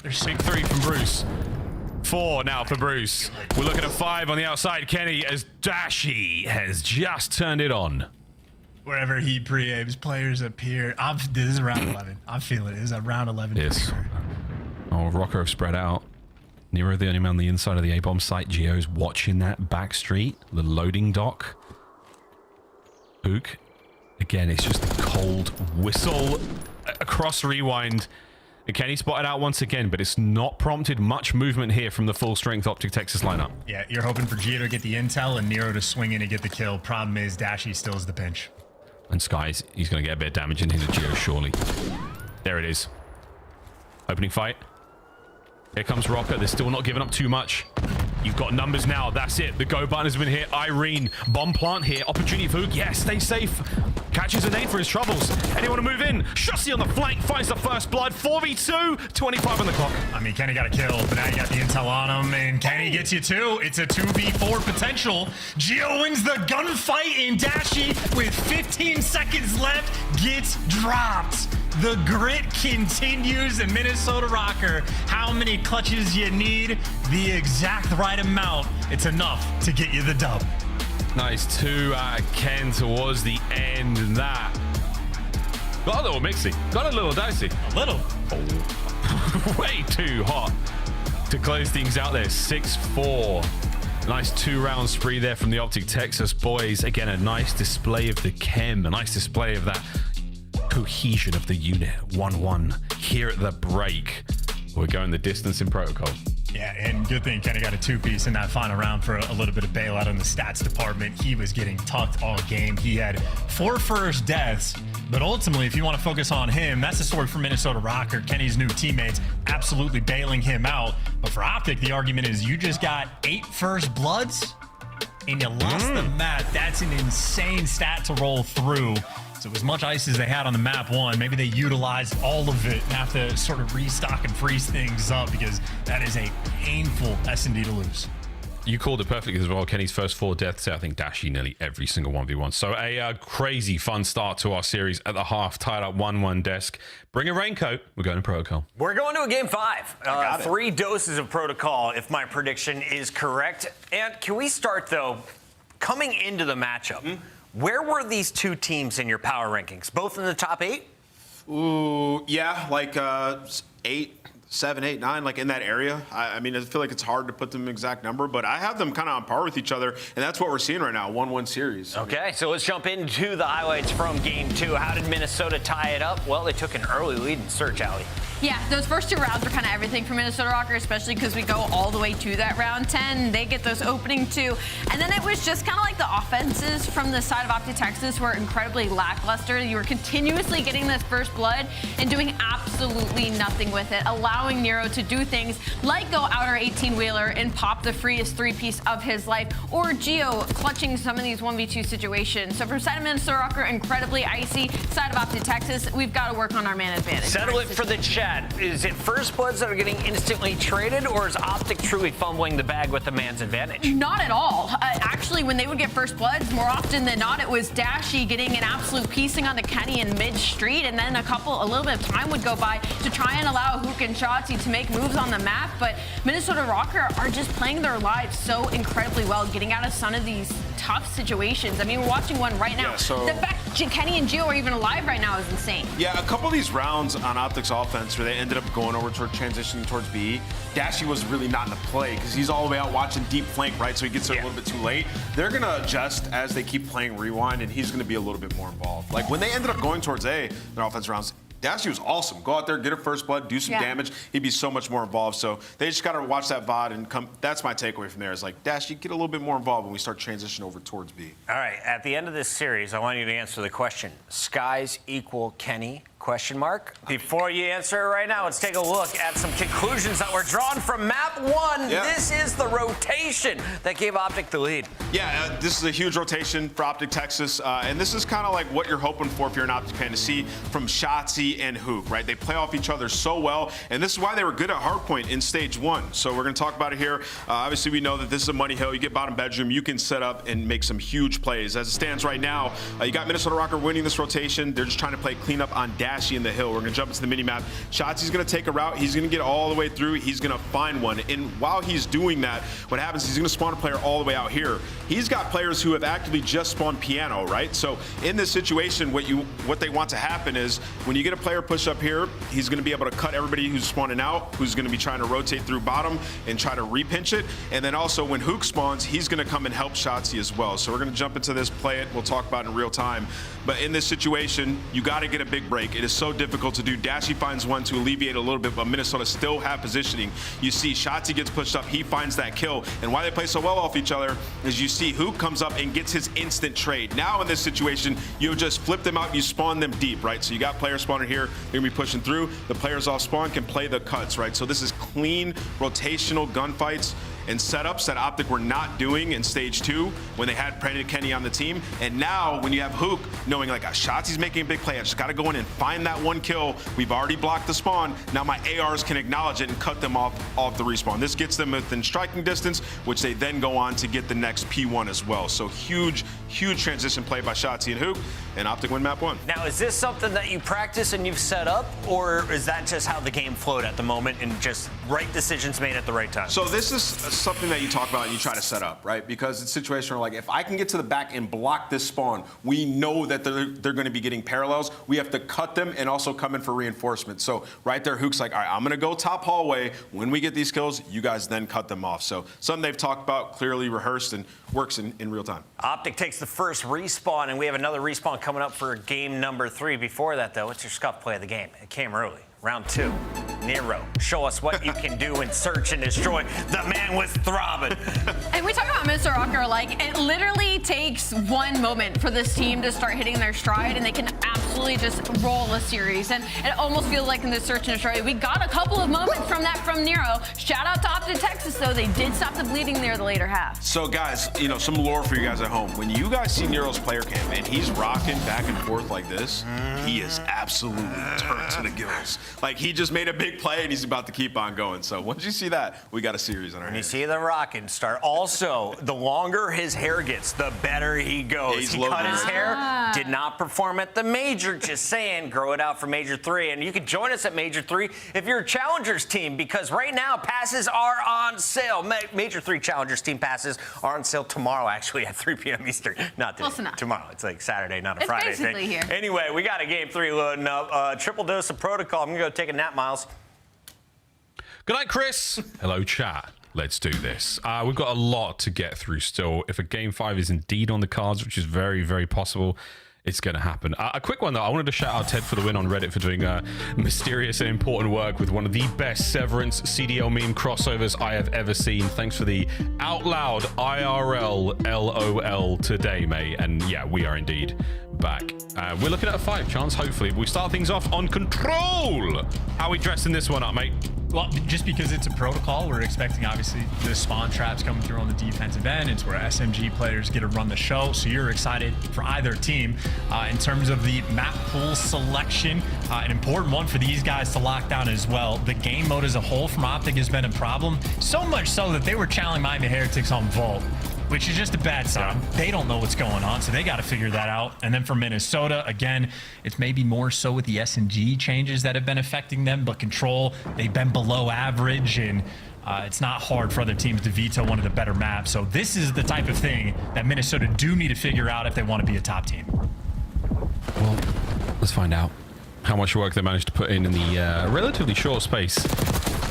There's big 3 from Bruce. 4 now for Bruce. We're looking at 5 on the outside. Kenny, as Dashy has just turned it on. Wherever he pre-aims, players appear. This is round 11. I'm feeling it. This is a round 11. Yes. Oh, Rocker have spread out. Nero, the only man on the inside of the A-bomb site. Geo's watching that back street, the loading dock. Ook. Again, it's just a cold whistle across rewind. Kenny spotted out once again, but it's not prompted much movement here from the full-strength Optic Texas lineup. Yeah, you're hoping for Geo to get the intel and Nero to swing in and get the kill. Problem is, Dashy still is the pinch. And Skies, he's going to get a bit of damage into the Geo, surely. There it is. Opening fight. Here comes Rocker. They're still not giving up too much. You've got numbers now. That's it. The go button has been hit. Irene. Bomb plant here. Opportunity for Hook. Yes, stay safe. Catches a name for his troubles. Anyone to move in? Shotzi on the flank. Finds the first blood. 4v2. 25 on the clock. I mean, Kenny got a kill, but now you got the intel on him, and Kenny gets you too. It's a 2v4 potential. Geo wins the gunfight, and Dashi, with 15 seconds left, gets dropped. The grit continues in Minnesota Rocker. How many clutches you need? The exact right amount. It's enough to get you the dub. Nice 2 out of Ken towards the end, and that got a little mixy, got a little dicey. A little. Oh. Way too hot to close things out there. 6-4. Nice 2-round spree there from the Optic Texas boys. Again, a nice display of the chem, a nice display of that cohesion of the unit. 1-1 here at the break. We're going the distance in protocol. Yeah, and good thing Kenny got a 2-piece in that final round for a little bit of bailout in the stats department. He was getting tucked all game. He had 4 first deaths, but ultimately, if you want to focus on him, that's the story for Minnesota Rocker. Kenny's new teammates absolutely bailing him out. But for Optic, the argument is you just got 8 first bloods and you lost the map. That's an insane stat to roll through. So as much ice as they had on the map one, maybe they utilized all of it and have to sort of restock and freeze things up, because that is a painful S&D to lose. You called it perfectly as well. Kenny's first 4 deaths. I think Dashi nearly every single 1v1. So a crazy fun start to our series at the half. Tied up 1-1 desk. Bring a raincoat. We're going to protocol. We're going to a game 5. 3 doses of protocol, if my prediction is correct. And can we start, though, coming into the matchup? Where were these 2 teams in your power rankings? Both in the top 8? Ooh, yeah, like 8, 7, 8, 9, like in that area. I mean, I feel like it's hard to put them exact number, but I have them kind of on par with each other, and that's what we're seeing right now, 1-1 series. Okay, so let's jump into the highlights from game 2. How did Minnesota tie it up? Well, they took an early lead in Search Alley. Yeah, those first 2 rounds were kind of everything for Minnesota Rocker, especially because we go all the way to that round 10. They get those opening 2. And then it was just kind of like the offenses from the side of Optic Texas were incredibly lackluster. You were continuously getting this first blood and doing absolutely nothing with it, allowing Nero to do things like go outer 18-wheeler and pop the freest 3-piece of his life, or Geo clutching some of these 1v2 situations. So from side of Minnesota Rocker, incredibly icy. Side of Optic Texas, we've got to work on our man advantage. Settle it for the chat. Is it first bloods that are getting instantly traded, or is Optic truly fumbling the bag with the man's advantage? Not at all. Actually, when they would get first bloods, more often than not, it was Dashi getting an absolute piecing onto Kenny in mid-street, and then a little bit of time would go by to try and allow Hook and Shotzi to make moves on the map. But Minnesota Rocker are just playing their lives so incredibly well, getting out of some of these tough situations. I mean, we're watching one right now. Yeah, so the fact Kenny and Geo are even alive right now is insane. Yeah, a couple of these rounds on Optic's offense where they ended up going over toward transitioning towards B, Dashi was really not in the play because he's all the way out watching deep flank, right? So he gets there a little bit too late. They're going to adjust as they keep playing Rewind, and he's going to be a little bit more involved. Like when they ended up going towards A, their offense rounds, Dashi was awesome. Go out there, get a first blood, do some damage. He'd be so much more involved. So they just got to watch that VOD and come. That's my takeaway from there is like, Dashi, get a little bit more involved when we start transitioning over towards B. All right, at the end of this series, I want you to answer the question. Skies equal Kenny? Question mark. Before you answer it right now, let's take a look at some conclusions that were drawn from map 1. This is the rotation that gave Optic the lead. Yeah, this is a huge rotation for Optic Texas, and this is kind of like what you're hoping for if you're an Optic fan to see from Shotzi and Hook, right? They play off each other so well, and this is why they were good at hardpoint in stage 1. So we're going to talk about it here. Obviously, we know that this is a money hill. You get bottom bedroom, you can set up and make some huge plays. As it stands right now, you got Minnesota Rocker winning this rotation. They're just trying to play cleanup on Dashi in the hill. We're going to jump into the mini-map. Shotzi's going to take a route. He's going to get all the way through. He's going to find one. And while he's doing that, what happens is he's going to spawn a player all the way out here. He's got players who have actively just spawned piano, right? So in this situation, what they want to happen is when you get a player push up here, he's going to be able to cut everybody who's spawning out, who's going to be trying to rotate through bottom and try to repinch it. And then also when Hook spawns, he's going to come and help Shotzi as well. So we're going to jump into this, play it. We'll talk about it in real time. But in this situation, you got to get a big break. it is so difficult to do. Dashy finds one to alleviate a little bit, but Minnesota still have positioning. You see Shotzi gets pushed up, he finds that kill, and why they play so well off each other is you see Hook comes up and gets his instant trade. Now in this situation, you just flip them out, you spawn them deep, right? So you got player spawner here, they're gonna be pushing through. The players off spawn can play the cuts, right? So this is clean, rotational gunfights and setups that Optic were not doing in stage 2 when they had Predator Kenny on the team. And now when you have Hook knowing like Shotzi's making a big play, I just gotta go in and find that one kill. We've already blocked the spawn. Now my ARs can acknowledge it and cut them off the respawn. This gets them within striking distance, which they then go on to get the next P1 as well. So huge transition play by Shotzi and Hook, and Optic win map 1. Now, is this something that you practice and you've set up, or is that just how the game flowed at the moment and just right decisions made at the right time? So this is something that you talk about and you try to set up, right? Because it's a situation where, like, if I can get to the back and block this spawn, we know that they're going to be getting parallels. We have to cut them and also come in for reinforcement. So right there, Hook's like, all right, I'm going to go top hallway. When we get these kills, you guys then cut them off. So something they've talked about, clearly rehearsed, and works in real time. Optic takes the first respawn, and we have another respawn coming up for game number 3. Before that, though, what's your scuff play of the game? It came early. Round 2, Nero, show us what you can do and search and destroy. The man was throbbing. And we talk about Mr. Rocker, like, it literally takes one moment for this team to start hitting their stride, and they can absolutely just roll a series. And it almost feels like in the search and destroy, we got a couple of moments from that from Nero. Shout out to Optic Texas, though. They did stop the bleeding there the later half. So, guys, you know, some lore for you guys at home. When you guys see Nero's player cam and he's rocking back and forth like this, he is absolutely turned to the gills. Like, he just made a big play and he's about to keep on going. So once you see that, we got a series on our hands. You see the rocking start. Also, the longer his hair gets, the better he goes. He cut his hair, did not perform at the Major, just saying, grow it out for Major 3. And you can join us at Major 3 if you're a Challengers team, because right now passes are on sale. Major 3 Challengers team passes are on sale tomorrow, actually, at 3 p.m. Eastern. Not today. Close enough. Tomorrow. It's like Saturday, not a It's Friday basically thing. here. Anyway, we got a game 3 loading up. Triple dose of protocol. I'm going to go take a nap, Miles. Good night, Chris. Hello, chat. Let's do this. We've got a lot to get through still. If a game 5 is indeed on the cards, which is very, very possible, it's going to happen. A quick one, though. I wanted to shout out Ted for the win on Reddit for doing mysterious and important work with one of the best Severance CDL meme crossovers I have ever seen. Thanks for the out loud IRL LOL today, mate. And yeah, we are indeed back. We're looking at a 5 chance, hopefully. We start things off on control. How are we dressing this one up, mate? Well, just because it's a protocol, we're expecting, obviously, the spawn traps coming through on the defensive end. It's where SMG players get to run the show, so you're excited for either team. In terms of the map pool selection, an important one for these guys to lock down as well. The game mode as a whole from Optic has been a problem, so much so that they were challenging Miami Heretics on Vault, which is just a bad sign. They don't know what's going on, so they got to figure that out. And then for Minnesota, again, it's maybe more so with the SMG changes that have been affecting them, but Control, they've been below average, and it's not hard for other teams to veto one of the better maps. So this is the type of thing that Minnesota do need to figure out if they want to be a top team. Well, let's find out how much work they managed to put in the relatively short space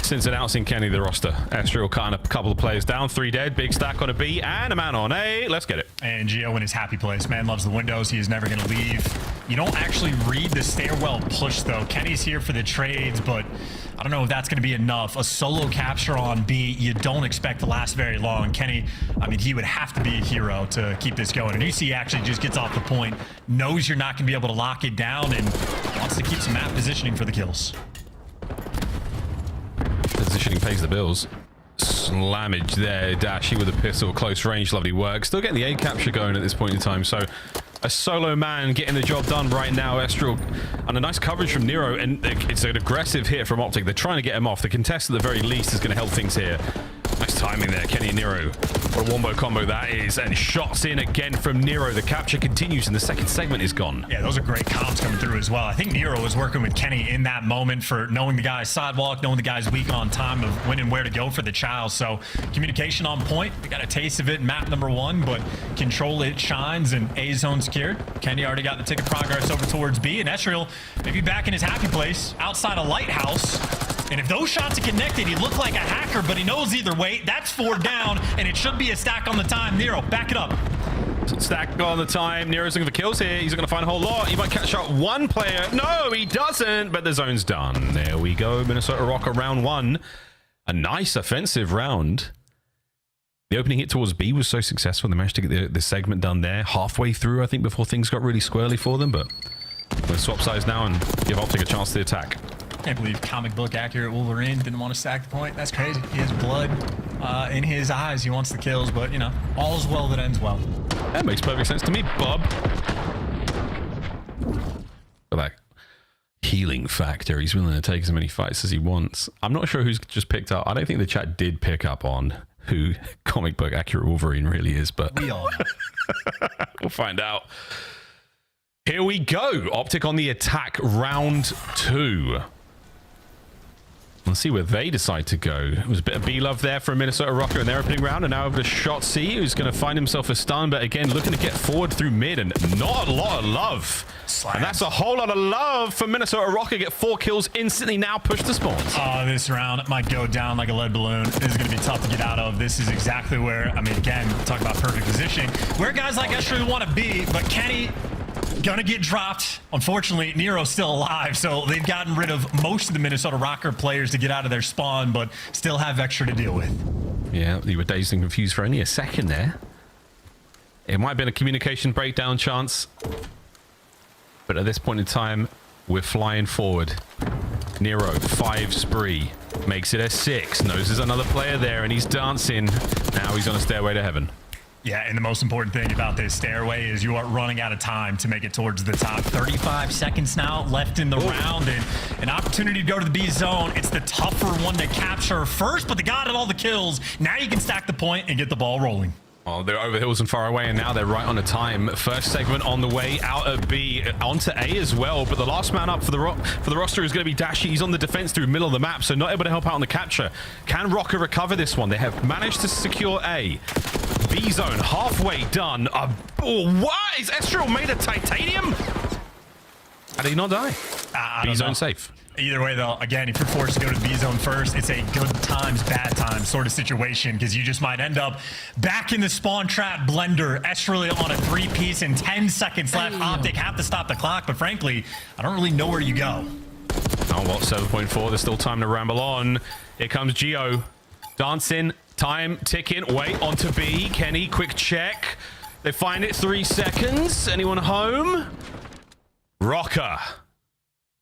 since announcing Kenny the roster. Estriel cutting a couple of players down, 3 dead, big stack on a B, and a man on A. Let's get it. And Gio in his happy place. Man loves the windows. He is never going to leave. You don't actually read the stairwell push, though. Kenny's here for the trades, but I don't know if that's going to be enough. A solo capture on B, you don't expect to last very long. Kenny, I mean, he would have to be a hero to keep this going. And you see, actually just gets off the point, knows you're not going to be able to lock it down, and wants to keep some map positioning for the kills. Positioning pays the bills. Slammage there. Dashy with a pistol, close range, lovely work. Still getting the A capture going at this point in time, so a solo man getting the job done right now. Estriel, and a nice coverage from Nero, and it's an aggressive hit from Optic. They're trying to get him off. The contest at the very least is going to help things here. Nice timing there, Kenny and Nero. What a wombo combo that is, and shots in again from Nero. The capture continues, and the second segment is gone. Yeah, those are great comps coming through as well. I think Nero was working with Kenny in that moment for knowing the guy's sidewalk, knowing the guy's weak on time of when and where to go for the child. So communication on point. We got a taste of it in map number 1, but Control, it shines, and A zone secured. Kenny already got the tick of progress over towards B, and Estriel maybe back in his happy place outside a lighthouse. And if those shots are connected, he looked like a hacker, but he knows either way. That's 4 down, and it should be a stack on the time. Nero, back it up. Stack on the time. Nero's looking for kills here. He's going to find a whole lot. He might catch up one player. No, he doesn't, but the zone's done. There we go. Minnesota Rocker round 1. A nice offensive round. The opening hit towards B was so successful. They managed to get the segment done there. Halfway through, I think, before things got really squirrely for them, but we'll swap sides now and give Optic a chance to attack. Can't believe comic book accurate Wolverine didn't want to stack the point. That's crazy. He has blood in his eyes. He wants the kills, but, you know, all's well that ends well. That makes perfect sense to me, Bob. For that healing factor, he's willing to take as many fights as he wants. I'm not sure who's just picked up. I don't think the chat did pick up on who comic book accurate Wolverine really is, but We all know. we'll find out. Here we go. Optic on the attack, round 2. Let's see where they decide to go. It was a bit of B-love there for a Minnesota Rocker in their opening round, and now over to Shotzi, who's going to find himself a stun, but again, looking to get forward through mid, and not a lot of love. Slams. And that's a whole lot of love for Minnesota Rocker. Get 4 kills instantly, now push the spawns. Oh, this round might go down like a lead balloon. This is going to be tough to get out of. This is exactly where, I mean, again, talk about perfect position, where guys like Escher want to be, but Kenny gonna get dropped. Unfortunately, Nero's still alive, so they've gotten rid of most of the Minnesota Rocker players to get out of their spawn, but still have extra to deal with. Yeah, you were dazed and confused for only a second there. It might have been a communication breakdown chance, but at this point in time, we're flying forward. Nero, 5 spree, makes it a 6, knows there's another player there, and he's dancing. Now he's on a stairway to heaven. Yeah, and the most important thing about this stairway is you are running out of time to make it towards the top. 35 seconds now left in the round, and an opportunity to go to the B zone. It's the tougher one to capture first, but they got all the kills. Now you can stack the point and get the ball rolling. Oh, they're over the hills and far away, and now they're right on the time. First segment on the way out of B, onto A as well, but the last man up for the roster is going to be Dashi. He's on the defense through middle of the map, so not able to help out on the capture. Can Rocker recover this one? They have managed to secure A. B zone halfway done. What? Is Estrel made of titanium? How did he not die? B zone safe. Either way, though, again, if you're forced to go to the B zone first, it's a good times, bad times sort of situation, because you just might end up back in the spawn trap blender. Estrel on a 3-piece and 10 seconds left. Optic have to stop the clock, but frankly, I don't really know where you go. Oh, well, 7.4. There's still time to ramble on. Here comes Geo. Dancing. Time ticking. Wait, onto B. Kenny, quick check. They find it. 3 seconds. Anyone home? Rocker.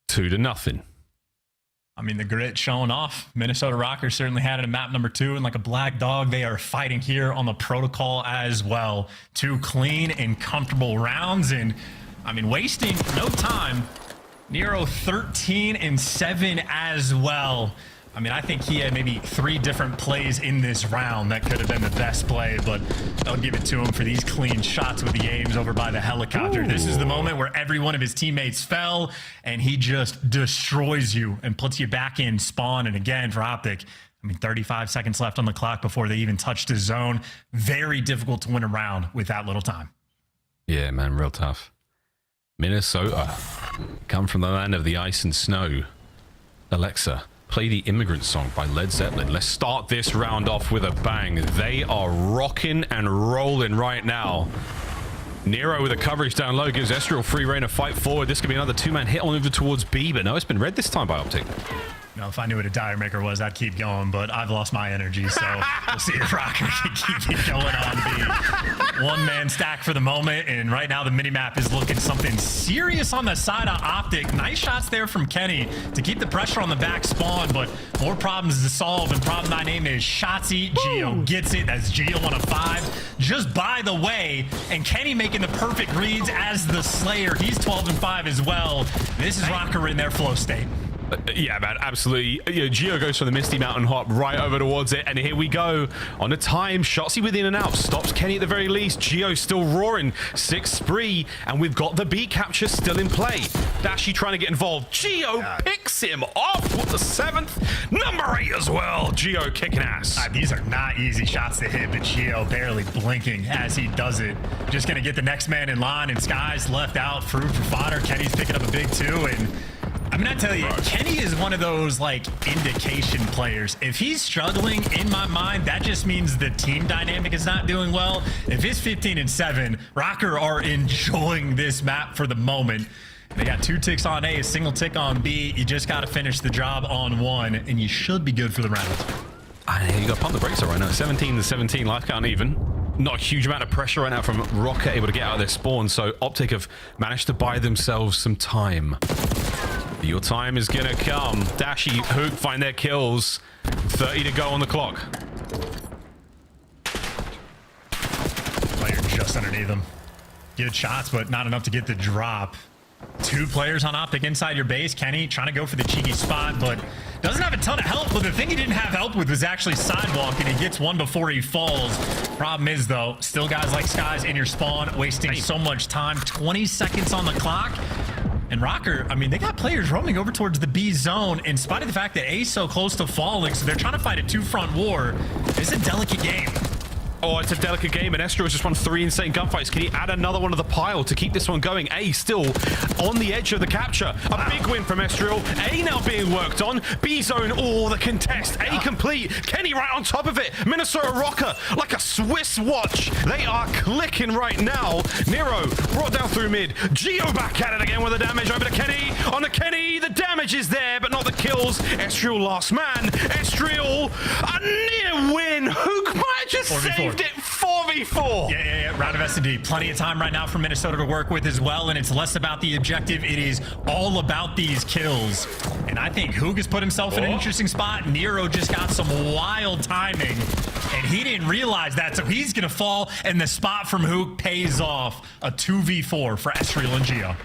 2-0. I mean, the grit showing off. Minnesota Rockers certainly had it in map number 2, and like a black dog, they are fighting here on the protocol as well. 2 clean and comfortable rounds, and I mean, wasting no time. Nero 13 and 7 as well. I mean, I think he had maybe 3 different plays in this round that could have been the best play, but I'll give it to him for these clean shots with the aims over by the helicopter. Ooh. This is the moment where every one of his teammates fell, and he just destroys you and puts you back in spawn. And again, for Optic, I mean, 35 seconds left on the clock before they even touched his zone. Very difficult to win a round with that little time. Yeah, man, real tough. Minnesota come from the land of the ice and snow. Alexa, play the Immigrant Song by Led Zeppelin. Let's start this round off with a bang. They are rocking and rolling right now. Nero with a coverage down low gives Estrel free reign to fight forward. This could be another 2-man hit on over towards B, but no, it's been read this time by Optic. You know, if I knew what a Dire Maker was, I'd keep going, but I've lost my energy, so we'll see if Rocker can keep it going on B. 1-man stack for the moment, and right now the minimap is looking something serious on the side of Optic. Nice shots there from Kenny to keep the pressure on the back spawn, but more problems to solve, and problem my name is Shotzi. Geo gets it. That's Geo on a 5. Just by the way, and Kenny making the perfect reads as the Slayer. He's 12 and 5 as well. This is Rocker in their flow state. Yeah, man, absolutely. You know, Geo goes for the Misty Mountain hop right over towards it, and here we go. On a time, Shotzi with in and out. Stops Kenny at the very least. Geo still roaring. 6 spree, and we've got the B capture still in play. Dashi trying to get involved. Geo picks him off with the 7th. Number 8 as well. Geo kicking ass. These are not easy shots to hit, but Geo barely blinking as he does it. Just going to get the next man in line, and Sky's left out. Food for fodder. Kenny's picking up a big 2, and I mean, I tell you, Kenny is one of those like indication players. If he's struggling, in my mind, that just means the team dynamic is not doing well. If it's 15-7, Rocker are enjoying this map for the moment. They got 2 ticks on A, a single tick on B. You just got to finish the job on 1, and you should be good for the round. You got to pump the brakes right now. 17-17, life count even. Not a huge amount of pressure right now from Rocket, able to get out of their spawn. So Optic have managed to buy themselves some time. Your time is going to come. Dashy, Hook find their kills. 30 to go on the clock. Player just underneath them. Good shots, but not enough to get the drop. 2 players on Optic inside your base. Kenny trying to go for the cheeky spot, but doesn't have a ton of help. But the thing he didn't have help with was actually sidewalk, and he gets one before he falls. Problem is, though, still guys like Skies in your spawn, wasting so much time. 20 seconds on the clock. And Rocker, I mean, they got players roaming over towards the B zone in spite of the fact that A's so close to falling, so they're trying to fight a 2-front war. It's a delicate game. Oh, it's a delicate game, and Estro has just won 3 insane gunfights. Can he add another one to the pile to keep this one going? A still on the edge of the capture. A big win from Estriel. A now being worked on. B zone, the contest. A complete. Kenny right on top of it. Minnesota Rocker like a Swiss watch. They are clicking right now. Nero brought down through mid. Geo back at it again with the damage over to Kenny. On the Kenny, the damage is there, but not the kills. Estriel last man. Estriel, a near win. Hook might have just 4v4. saved it. 4v4. Yeah. Round of S&D. Plenty of time right now for Minnesota to work with as well, and it's less about the objective. It is all about these kills. And I think Hoog has put himself in an interesting spot. Nero just got some wild timing, and he didn't realize that, so he's going to fall, and the spot from Hoog pays off. A 2v4 for Estriel and Geo.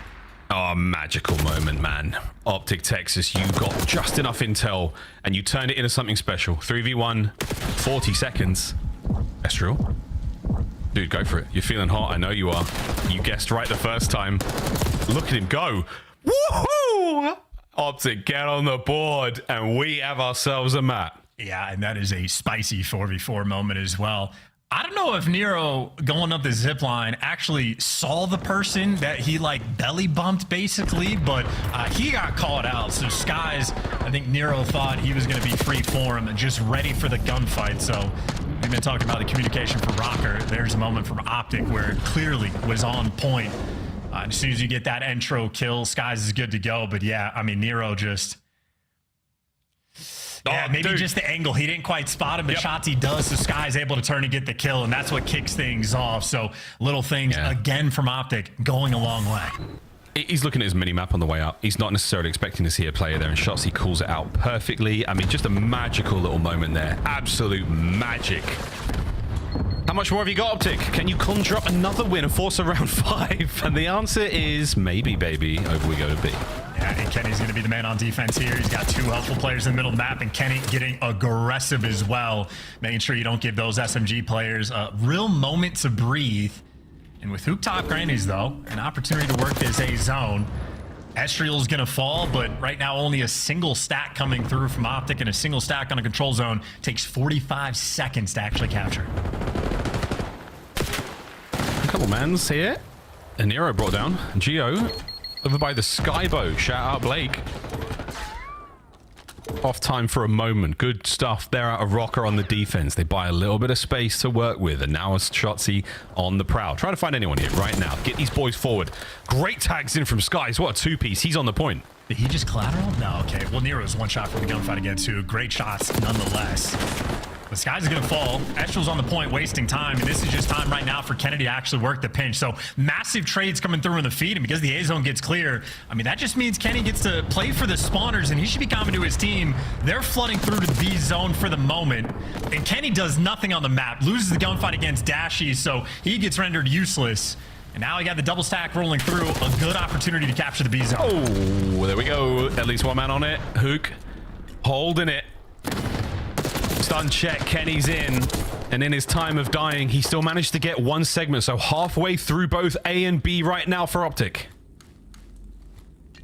Oh, magical moment, man. Optic Texas, you got just enough intel, and you turned it into something special. 3v1, 40 seconds. Estriel? Dude, go for it. You're feeling hot. I know you are. You guessed right the first time. Look at him go. Woohoo! Optic, get on the board, and we have ourselves a map. Yeah, and that is a spicy 4v4 moment as well. I don't know if Nero going up the zip line actually saw the person that he like belly bumped basically, but he got called out. So Skies, I think Nero thought he was going to be free form and just ready for the gunfight. So we've been talking about the communication for Rocker. There's a moment from Optic where it clearly was on point. As soon as you get that intro kill, Skies is good to go. But yeah, I mean, Nero just... Yeah, maybe dude. Just the angle. He didn't quite spot him, but shots he does, so Sky's able to turn and get the kill, and that's what kicks things off. So little things, again, from Optic, going a long way. He's looking at his mini-map on the way up. He's not necessarily expecting to see a player there, and Shots, he calls it out perfectly. I mean, just a magical little moment there. Absolute magic. How much more have you got, Optic? Can you conjure up another win and force a round 5? And the answer is maybe, baby. Over we go to B. Yeah, and Kenny's going to be the man on defense here. He's got 2 helpful players in the middle of the map, and Kenny getting aggressive as well, making sure you don't give those SMG players a real moment to breathe. And with Hook top grannies, though, an opportunity to work this A zone. Estriel's going to fall, but right now only a single stack coming through from Optic, and a single stack on a control zone takes 45 seconds to actually capture. A couple mans here. And Nero brought down. Geo over by the Skybow. Shout out Blake. Off time for a moment. Good stuff there out of Rocker on the defense. They buy a little bit of space to work with, and now it's Shotsy on the prowl. Trying to find anyone here right now. Get these boys forward. Great tags in from Skies. What a 2-piece. He's on the point. Did he just collateral? No, okay. Well, Nero's one shot from the gunfight again, too. Great shots nonetheless. The Skies is going to fall. Estriel's on the point, wasting time, and this is just time right now for Kennedy to actually work the pinch. So massive trades coming through in the feed, and because the A zone gets clear, I mean, that just means Kenny gets to play for the spawners, and he should be coming to his team. They're flooding through to the B zone for the moment, and Kenny does nothing on the map, loses the gunfight against Dashy, so he gets rendered useless. And now he got the double stack rolling through. A good opportunity to capture the B zone. Oh, there we go. At least one man on it. Hook holding it. Stun check. Kenny's in. And in his time of dying, he still managed to get one segment. So halfway through both A and B right now for Optic.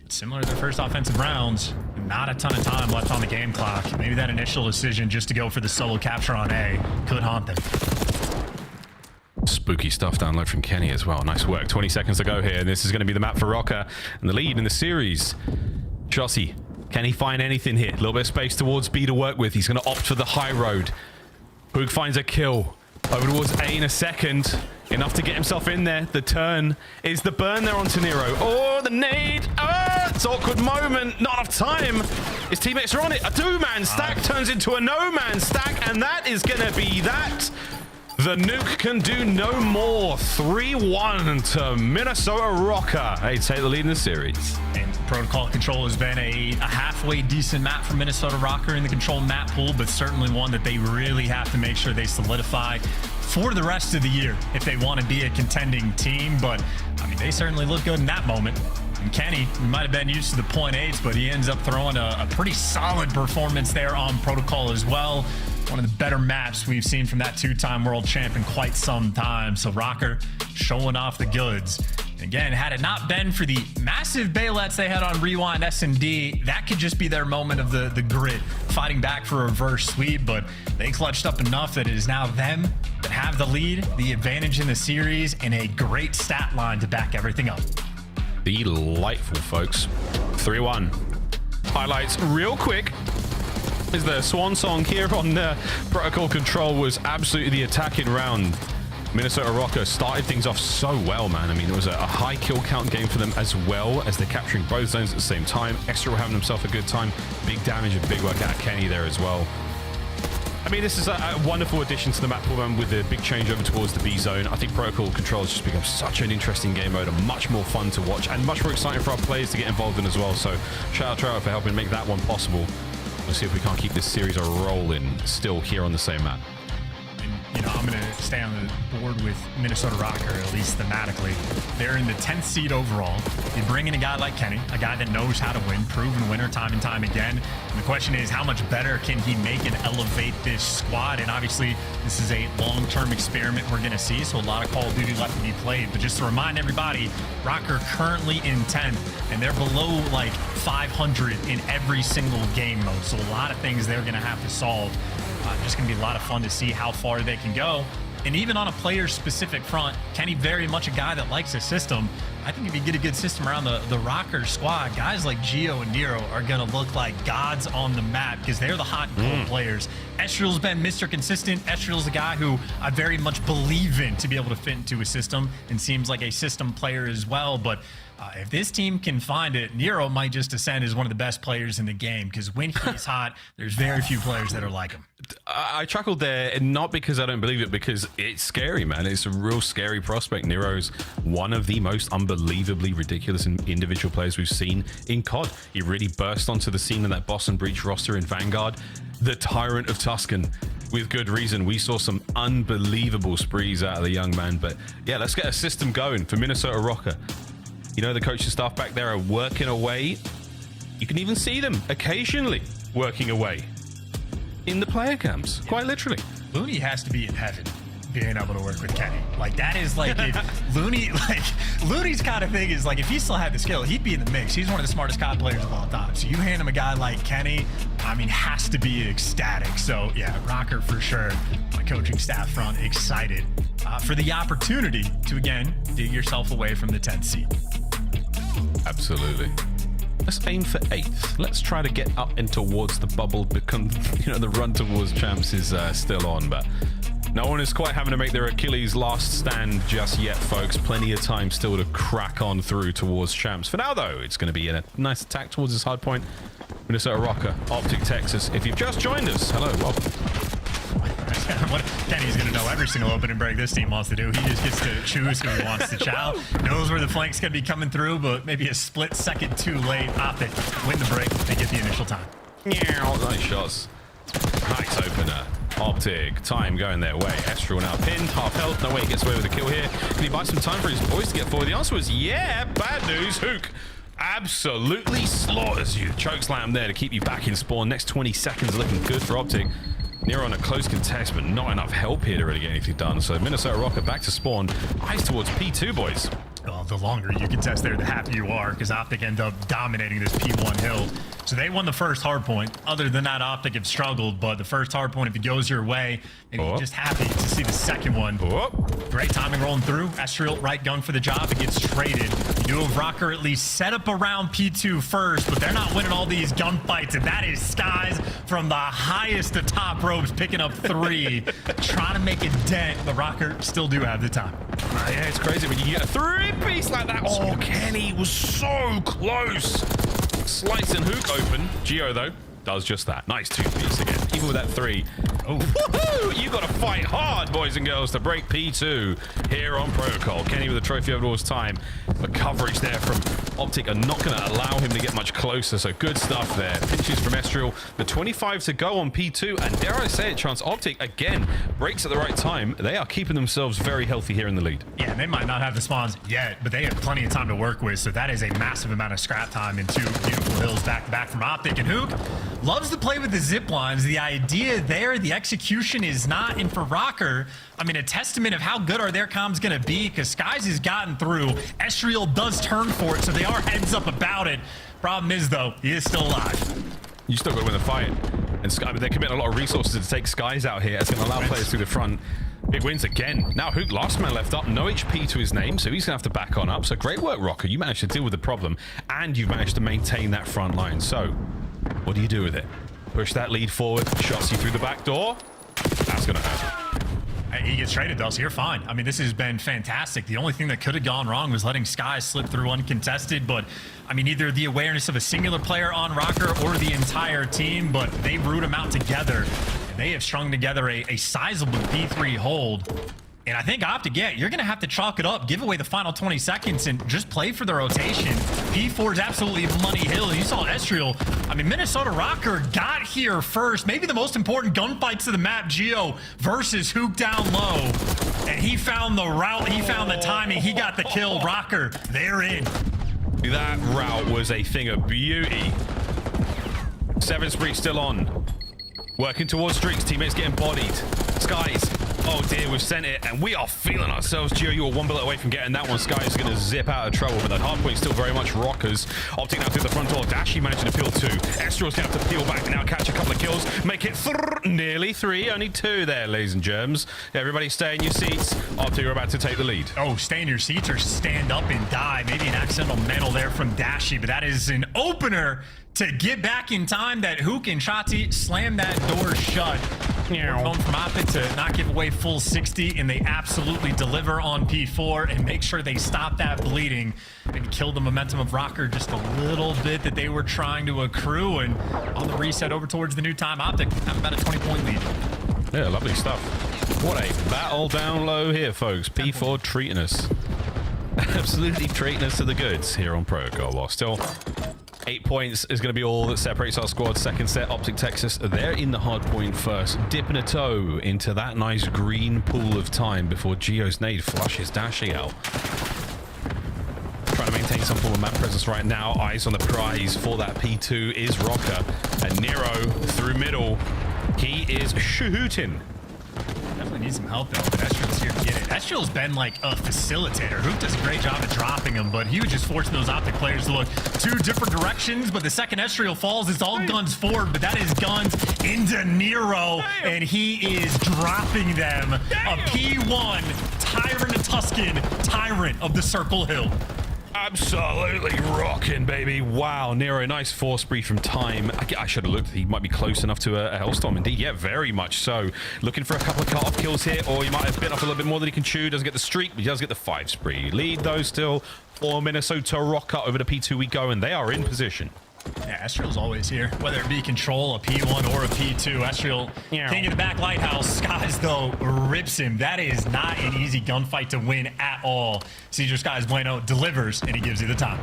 Similar to their first offensive rounds, not a ton of time left on the game clock. Maybe that initial decision just to go for the solo capture on A could haunt them. Spooky stuff down low from Kenny as well. Nice work. 20 seconds to go here. And this is going to be the map for Rocker. And the lead in the series Jossie, can he find anything here? A little bit of space towards B to work with. He's going to opt for the high road. Hook finds a kill. Over towards A in a second. Enough to get himself in there. The turn is the burn there onto Nero. Oh, the nade. Oh, it's an awkward moment. Not enough time. His teammates are on it. A two-man stack turns into a no-man stack, and that is going to be that. The nuke can do no more. 3-1 to Minnesota Rocker. They take the lead in the series. And Protocol Control has been a halfway decent map for Minnesota Rocker in the control map pool, but certainly one that they really have to make sure they solidify for the rest of the year if they want to be a contending team. But, I mean, they certainly look good in that moment. And Kenny, we might have been used to the .8s, but he ends up throwing a pretty solid performance there on Protocol as well. One of the better maps we've seen from that two-time world champ in quite some time. So Rocker showing off the goods. Again, had it not been for the massive baylets they had on Rewind S&D, that could just be their moment of the grid, fighting back for a reverse sweep, but they clutched up enough that it is now them that have the lead, the advantage in the series, and a great stat line to back everything up. Delightful, folks. 3-1. Highlights real quick. Is the swan song here on Protocol Control was absolutely the attacking round. Minnesota Rocker started things off so well, man. I mean, it was a high kill count game for them as well as they're capturing both zones at the same time. Extra having himself a good time. Big damage and big work out of Kenny there as well. I mean, this is a wonderful addition to the map pool, man, with the big changeover towards the B zone. I think Protocol Control has just become such an interesting game mode and much more fun to watch and much more exciting for our players to get involved in as well. So shout out to Trevor for helping make that one possible. We'll see if we can't keep this series a rolling still here on the same map. And, you know, I'm going to stay on the board with Minnesota Rocker, at least thematically. They're in the 10th seed overall. You bring in a guy like Kenny, a guy that knows how to win, proven winner time and time again. And the question is, how much better can he make and elevate this squad? And obviously, this is a long-term experiment we're going to see, so a lot of Call of Duty left to be played. But just to remind everybody, Rocker currently in 10th, and they're below like 500 in every single game mode. So a lot of things they're going to have to solve. Just going to be a lot of fun to see how far they can go. And even on a player-specific front, Kenny very much a guy that likes a system. I think if you get a good system around the Rocker squad, guys like Gio and Nero are going to look like gods on the map because they're the hot and cold players. Estriel's been Mr. Consistent. Estriel's a guy who I very much believe in to be able to fit into a system and seems like a system player as well. But if this team can find it, Nero might just ascend as one of the best players in the game because when he's hot, there's very few players that are like him. I chuckled there, and not because I don't believe it, because it's scary, man. It's a real scary prospect. Nero's one of the most unbelievably ridiculous individual players we've seen in COD. He really burst onto the scene in that Boss and Breach roster in Vanguard. The Tyrant of Tuscan. With good reason. We saw some unbelievable sprees out of the young man. But yeah, let's get a system going for Minnesota Rocker. You know, the coaching staff back there are working away. You can even see them occasionally working away in the player camps, quite literally. Looney has to be in heaven being able to work with Kenny. Like, that is like, if Looney's kind of thing is like, if he still had the skill, he'd be in the mix. He's one of the smartest COD players of all time. So you hand him a guy like Kenny, I mean, has to be ecstatic. So yeah, Rocker for sure. My coaching staff front excited for the opportunity to, again, dig yourself away from the 10th seed. Absolutely. Let's aim for 8th. Let's try to get up and towards the bubble. Become, you know, the run towards champs is still on, but no one is quite having to make their Achilles last stand just yet, folks. Plenty of time still to crack on through towards champs. For now, though, it's going to be a nice attack towards this hard point. Minnesota Rocker, Optic, Texas. If you've just joined us, hello, welcome. What Kenny's going to know every single opening break this team wants to do. He just gets to choose who he wants to chow. Knows where the flank's going to be coming through, but maybe a split second too late. Optic win the break. They get the initial time. Nice shots. Nice opener. Optic, time going their way. Estriel now pinned, half health. No way he gets away with a kill here. Can he buy some time for his boys to get forward? The answer was yeah. Bad news. Hook absolutely slaughters you. Chokeslam there to keep you back in spawn. Next 20 seconds looking good for Optic. Nero on a close contest, but not enough help here to really get anything done. So Minnesota Rocker back to spawn. Eyes towards P2, boys. Well, Well, the longer you contest there, the happier you are, because Optic end up dominating this P1 hill. So they won the first hard point. Other than that, Optic have struggled, but the first hard point, if it goes your way, maybe you're just happy to see the second one. Great timing rolling through. Estriel, right gun for the job. It gets traded. You do have Rocker at least set up around P2 first, but they're not winning all these gunfights, and that is Skies from the highest of top ropes, picking up 3, trying to make a dent, but Rocker still do have the time. Yeah, it's crazy when you get a 3-piece like that. Oh, Kenny was so close. Slice and hook open. Geo, though, does just that. Nice 2-piece again, even with that 3. Oh, woohoo! You got to fight hard, boys and girls, to break P2 here on Protocol. Kenny with a trophy over all his time. The coverage there from Optic are not going to allow him to get much closer, so good stuff there. Pinches from Estriel. The 25 to go on P2, and dare I say it, Chance, Optic, again, breaks at the right time. They are keeping themselves very healthy here in the lead. Yeah, they might not have the spawns yet, but they have plenty of time to work with, so that is a massive amount of scrap time in 2 beautiful hills back-to-back from Optic. And Hook loves to play with the zip lines. The idea there, the execution is not in for Rocker. I mean, a testament of how good are their comms going to be, because Skies has gotten through. Estriel does turn for it, so they are heads up about it. Problem is, though, he is still alive. You still got to win the fight. And Sky, they're committing a lot of resources to take Skies out here. It's going to allow players through the front. Big wins again. Now Hook, last man left up, no HP to his name, so he's going to have to back on up. So great work, Rocker. You managed to deal with the problem, and you've managed to maintain that front line. So what do you do with it? Push that lead forward, shots you through the back door. That's going to hurt. He gets traded, though, so you're fine. I mean, this has been fantastic. The only thing that could have gone wrong was letting Skies slip through uncontested, but, I mean, either the awareness of a singular player on Rocker or the entire team, but they root him out together. They have strung together a sizable P3 hold. And I think Optic, yeah, you're going to have to chalk it up, give away the final 20 seconds, and just play for the rotation. P4 is absolutely money hill. You saw Estriel. I mean, Minnesota Rocker got here first. Maybe the most important gunfights of the map, Geo versus Hook down low. And he found the route. He found the timing. He got the kill. Rocker, they're in. That route was a thing of beauty. 7 Spree still on. Working towards streaks. Teammates getting bodied. Skies. Oh dear, we've sent it, and we are feeling ourselves. Geo, you were 1 bullet away from getting that one. Sky is going to zip out of trouble, but that hardpoint still very much Rockers. Optic now through the front door. Dashy managing to peel 2. Estriel's going to have to peel back and now catch a couple of kills. Make it nearly 3, only 2 there, ladies and germs. Everybody stay in your seats. Optic are about to take the lead. Oh, stay in your seats or stand up and die. Maybe an accidental mantle there from Dashy, but that is an opener to get back in time. That Hook and Shotzi slam that door shut. Going from Optic to not give away full 60, and they absolutely deliver on P4 and make sure they stop that bleeding and kill the momentum of Rocker just a little bit that they were trying to accrue. And on the reset over towards the new time, Optic have about a 20-point lead. Yeah, lovely stuff. What a battle down low here, folks. P4 treating us. Absolutely treating us to the goods here on Protocol. While still 8 points is going to be all that separates our squad. Second set, Optic Texas, they're in the hard point first, dipping a toe into that nice green pool of time before Geo's nade flushes Dashy out. Trying to maintain some form of map presence right now. Eyes on the prize for that P2 is Rocker, and Nero through middle. He is shooting. Definitely need some help, though, but Estriel's here to get it. Estriel's been like a facilitator. Hook does a great job at dropping him, but he was just forcing those Optic players to look 2 different directions. But the second Estriel falls, it's all guns forward, but that is guns into Nero, and he is dropping them. A P1 Tyrant of Tuscan, Tyrant of the Circle Hill. Absolutely rocking, baby. Wow, Nero, nice 4 spree from time. I should have looked. He might be close enough to a Hellstorm. Indeed, yeah, very much so. Looking for a couple of cut-off kills here, or he might have bitten off a little bit more than he can chew. Doesn't get the streak, but he does get the 5 spree. Lead, though, still for Minnesota Rocker. Over to P2 we go, and they are in position. Yeah, Estriel's always here, whether it be control, a P1 or a P2. Estriel, king of the back lighthouse. Skies, though, rips him. That is not an easy gunfight to win at all. Caesar Skies Bueno delivers, and he gives you the time.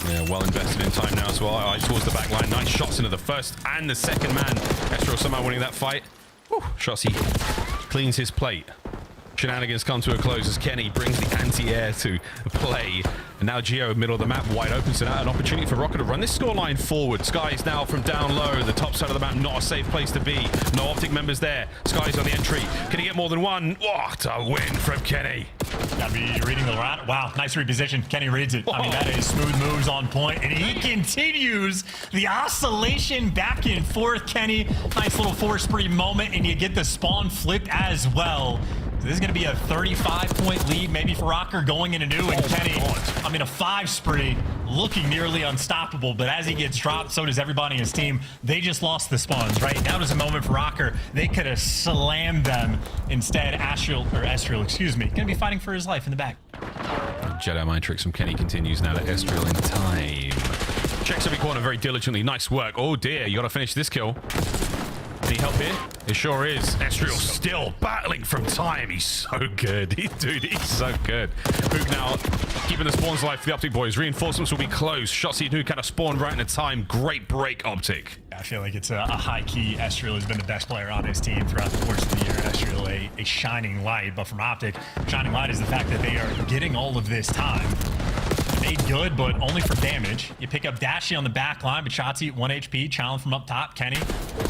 Yeah, well invested in time now as well. Eyes towards the back line. Nice shots into the first and the second man. Estriel somehow winning that fight. Whew, Shotzi cleans his plate. Shenanigans come to a close as Kenny brings the anti-air to play. And now Geo, middle of the map, wide open. So now an opportunity for Rocket to run this scoreline forward. Sky's now from down low. The top side of the map, not a safe place to be. No Optic members there. Sky's on the entry. Can he get more than one? What a win from Kenny. Gotta be reading the route. Wow, nice reposition. Kenny reads it. I mean, that is smooth moves on point. And he continues the oscillation back and forth, Kenny. Nice little 4-spree moment, and you get the spawn flipped as well. This is going to be a 35-point lead, maybe for Rocker going into new, and Kenny, I mean, a 5-spree looking nearly unstoppable, but as he gets dropped, so does everybody in his team. They just lost the spawns, right? Now is a moment for Rocker. They could have slammed them. Instead, Estriel, excuse me, going to be fighting for his life in the back. Jedi mind tricks from Kenny continues now to Estriel in time. Checks every corner very diligently. Nice work. Oh dear, you got to finish this kill. Any help here? It sure is. Estriel still battling from time. He's so good. Dude, he's so good. Hook now keeping the spawns alive for the Optic boys. Reinforcements will be close. Shotzzy Nuke kind of spawned right in the time. Great break, Optic. I feel like it's a high key. Estriel has been the best player on his team throughout the course of the year. Estriel, a shining light. But from Optic, shining light is the fact that they are getting all of this time. Made good, but only for damage. You pick up Dashy on the back line, but Shotzzy 1 HP, challenge from up top. Kenny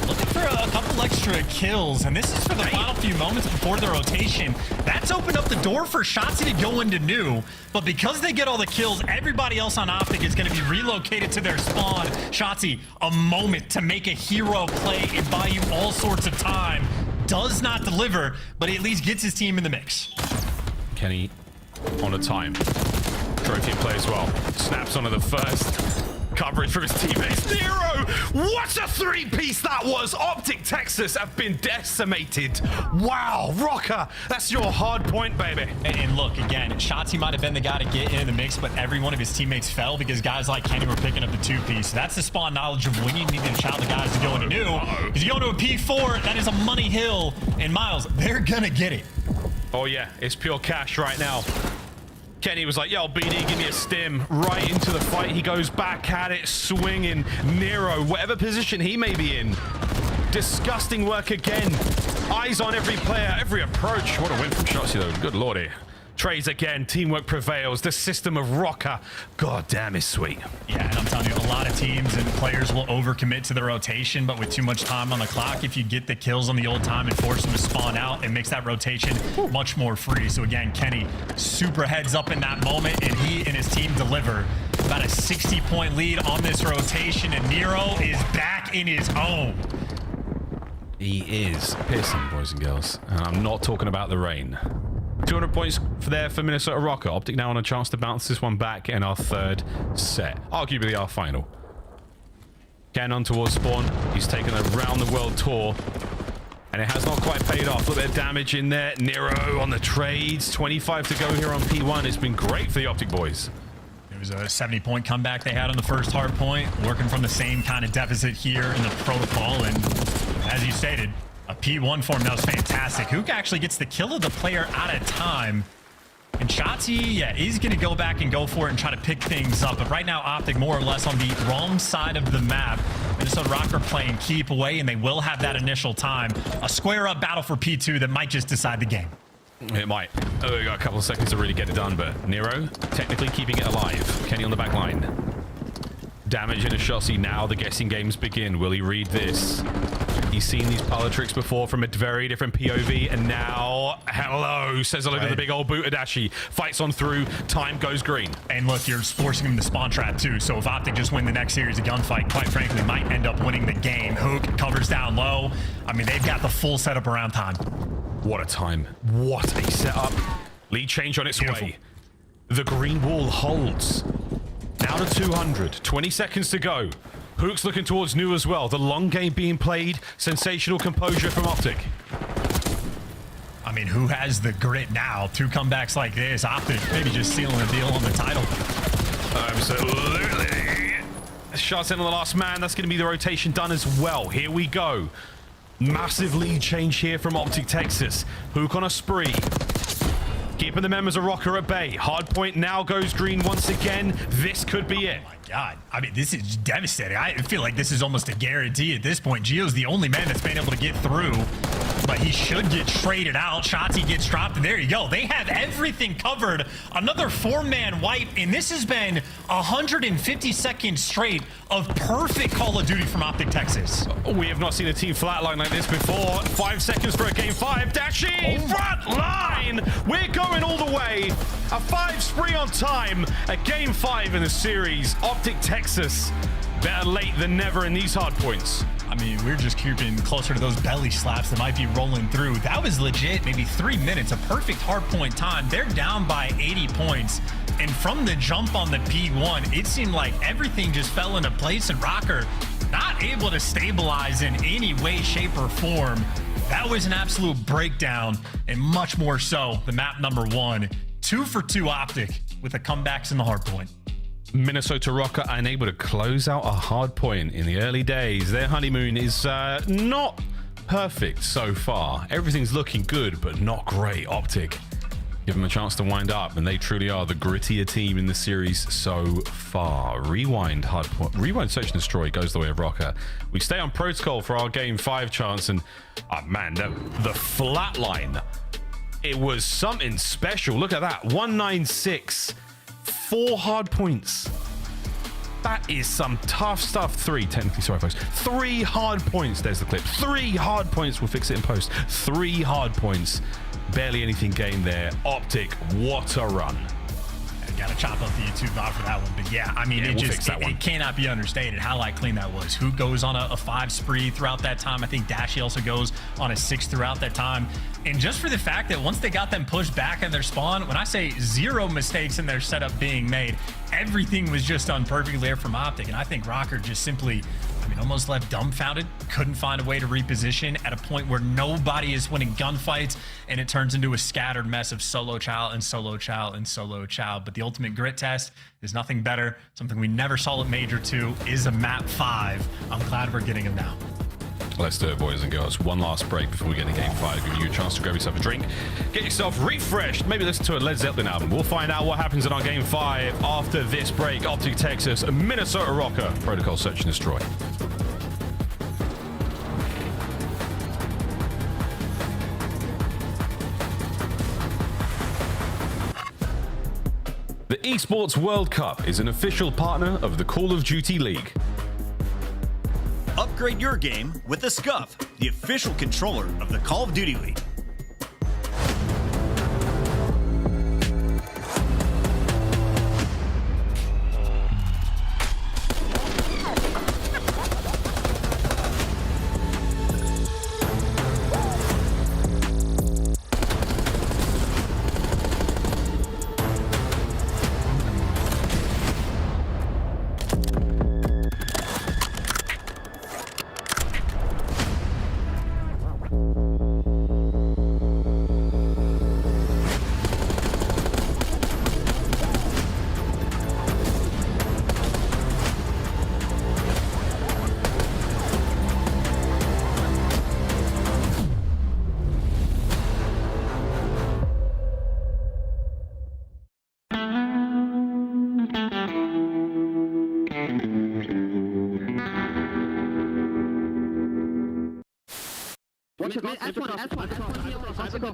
looking for a couple extra kills, and this is for the final few moments before the rotation. That's opened up the door for Shotzzy to go into new, but because they get all the kills, everybody else on Optic is going to be relocated to their spawn. Shotzzy, a moment to make a hero play and buy you all sorts of time. Does not deliver, but he at least gets his team in the mix. Kenny on a time. Trophy in play as well. Snaps onto the first. Coverage from his teammates. Nero! What a 3-piece that was! Optic Texas have been decimated. Wow, Rocker, that's your hard point, baby. And look, again, Shotzzy might have been the guy to get into the mix, but every one of his teammates fell because guys like Kenny were picking up the 2-piece. That's the spawn knowledge of when you need to shout the guys to go into new. Because you go into a P4, that is a money hill. And Miles, they're gonna get it. Oh yeah, it's pure cash right now. Kenny was like, yo, BD, give me a stim. Right into the fight. He goes back at it, swinging. Nero, whatever position he may be in. Disgusting work again. Eyes on every player, every approach. What a win from Shotzzy, though. Good lordy. Trades again. Teamwork prevails. The system of Rocker, god damn, is sweet. Yeah, and I'm telling you, a lot of teams and players will overcommit to the rotation, but with too much time on the clock, if you get the kills on the old time and force them to spawn out, it makes that rotation much more free. So again, Kenny, super heads up in that moment, and he and his team deliver. About a 60-point lead on this rotation, and Nero is back in his home. He is pissing, boys and girls. And I'm not talking about the rain. 200 points for Minnesota Rocker. Optic now on a chance to bounce this one back in our third set. Arguably our final. Ken on towards spawn. He's taken a round-the-world tour. And it has not quite paid off. A little bit of damage in there. Nero on the trades. 25 to go here on P1. It's been great for the Optic boys. It was a 70-point comeback they had on the first hard point. Working from the same kind of deficit here in the protocol. And as you stated, a P1 form, that was fantastic. Hook actually gets the kill of the player out of time. And Shotzzy, yeah, he's going to go back and go for it and try to pick things up. But right now, Optic more or less on the wrong side of the map. Minnesota Rocker playing keep away, and they will have that initial time. A square-up battle for P2 that might just decide the game. It might. Oh, we got a couple of seconds to really get it done, but Nero technically keeping it alive. Kenny on the back line. Damage in a Shotzzy. Now the guessing games begin. Will he read this? He's seen these parlor tricks before from a very different POV, and now, hello, says hello to the big old Bootadashi. Fights on through, time goes green. And look, you're forcing him to spawn trap too, so if Optic just win the next series of gunfight, quite frankly, might end up winning the game. Hook covers down low. I mean, they've got the full setup around time. What a time. What a setup. Lead change on its way. The green wall holds. Now to 200. 20 seconds to go. Hook's looking towards new as well. The long game being played. Sensational composure from Optic. I mean, who has the grit now? 2 comebacks like this. Optic maybe just sealing the deal on the title. Absolutely. Shots in on the last man. That's going to be the rotation done as well. Here we go. Massive lead change here from Optic Texas. Hook on a spree. Keeping the members of Rocker at bay. Hardpoint now goes green once again. This could be it. Oh my God. I mean, this is devastating. I feel like this is almost a guarantee at this point. Gio's the only man that's been able to get through. but he should get traded out. Shotzi gets dropped, and there you go. They have everything covered. Another 4-man wipe, and this has been 150 seconds straight of perfect Call of Duty from Optic Texas. We have not seen a team flatline like this before. 5 seconds for a game 5. Dashi, front line. We're going all the way. A 5 spree on time. A game 5 in the series. Optic Texas. Better late than never in these hard points. I mean, we're just creeping closer to those belly slaps that might be rolling through. That was legit, maybe 3 minutes, a perfect hard point time. They're down by 80 points. And from the jump on the P1, it seemed like everything just fell into place, and Rocker not able to stabilize in any way, shape, or form. That was an absolute breakdown, and much more so than map number 1. 2 for 2 Optic with the comebacks in the hard point. Minnesota Rocker unable to close out a hard point in the early days. Their honeymoon is not perfect so far. Everything's looking good, but not great. Optic give them a chance to wind up, and they truly are the grittier team in the series so far. Rewind hard point, rewind search and destroy goes the way of Rocker. We stay on protocol for our game 5 chance, and man, the flatline, it was something special. Look at that, 196, 4 hard points. That is some tough stuff. 3 technically, sorry folks, 3 hard points. There's the clip. 3 hard points. We'll fix it in post. 3 hard points. Barely anything gained there. Optic, what a run. Gotta chop up the YouTube VOD for that one. But yeah, I mean, it cannot be understated how clean that was. Who goes on a 5 spree throughout that time? I think Dashi also goes on a 6 throughout that time. And just for the fact that once they got them pushed back in their spawn, when I say 0 mistakes in their setup being made, everything was just done perfectly there from Optic. And I think Rocker just simply, I mean, almost left dumbfounded, couldn't find a way to reposition at a point where nobody is winning gunfights, and it turns into a scattered mess of solo chow and solo chow and solo chow. But the ultimate grit test is nothing better. Something we never saw at Major 2 is a map 5. I'm glad we're getting them now. Let's do it, boys and girls. One last break before we get into game 5. Giving you a chance to grab yourself a drink, get yourself refreshed, maybe listen to a Led Zeppelin album. We'll find out what happens in our game 5 after this break. Optic Texas, Minnesota Rocker, protocol search and destroy. The Esports World Cup is an official partner of the Call of Duty League. Upgrade your game with the Scuff, the official controller of the Call of Duty League.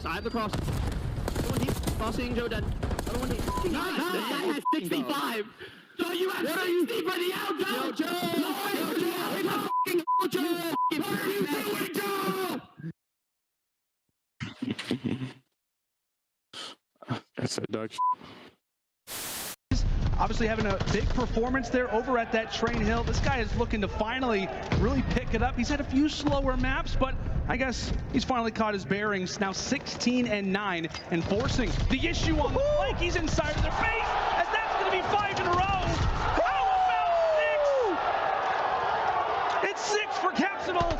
I have the cross. One deep. Crossing, Joe dead. Other one deep. Nice! That has 65! Joe, you have 60 for the out, Joe! Joe! Joe! What are you doing, Joe? That's a dog. Obviously having a big performance there over at that train hill. This guy is looking to finally really pick it up. He's had a few slower maps, but I guess he's finally caught his bearings. Now 16-9 and forcing the issue on the flank. He's inside of their face, and that's going to be 5 in a row. How about 6? It's 6 for Capsule.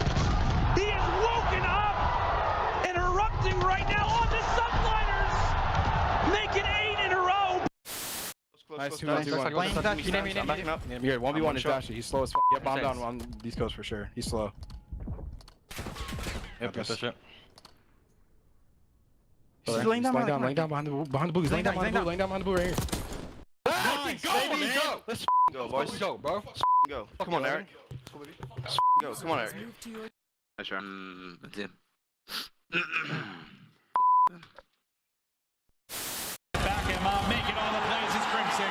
He is woken up and erupting right now on the Sunliners, making 8 in a row. Nice, 2-1. You're 1v1 is Dashi. He's slow as f***. Yeah, bomb down on East Coast for sure. He's slow. Yep, got that shit. He's laying down behind the boo. He's laying down behind the boo right here. Nice, baby, go! Let's go, boys. Let's go, bro. Let's go. Come on, Eric. Go, come on, Eric. Back him up, making all the plays is Crim 6.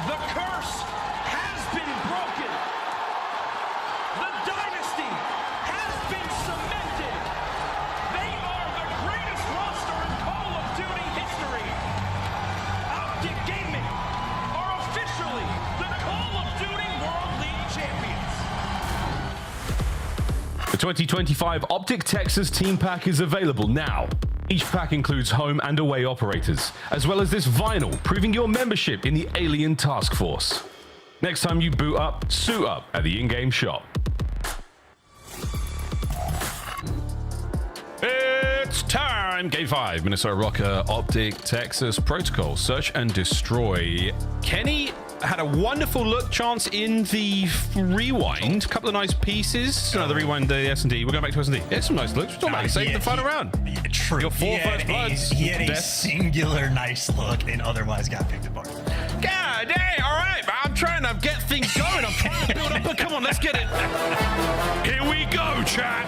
The curse has been broken. The dynasty has been cemented. They are the greatest roster in Call of Duty history. Optic Gaming are officially the Call of Duty World League champions. The 2025 Optic Texas Team Pack is available now. Each pack includes home and away operators, as well as this vinyl proving your membership in the Alien Task Force. Next time you boot up, suit up at the in-game shop. It's time! Game 5, Minnesota Rocker, Optic, Texas, Protocol, Search and Destroy. Kenny had a wonderful look chance in the rewind. A couple of nice pieces. The rewind, the S&D. We're going back to S&D. Yeah, some nice looks. We're talking about save the final round. True. Your 4 first bloods. He had a Death. singular nice look and otherwise got picked apart. God dang, all right, man. I'm trying to get things going. I'm trying to build up, but come on, let's get it. Here we go, chat.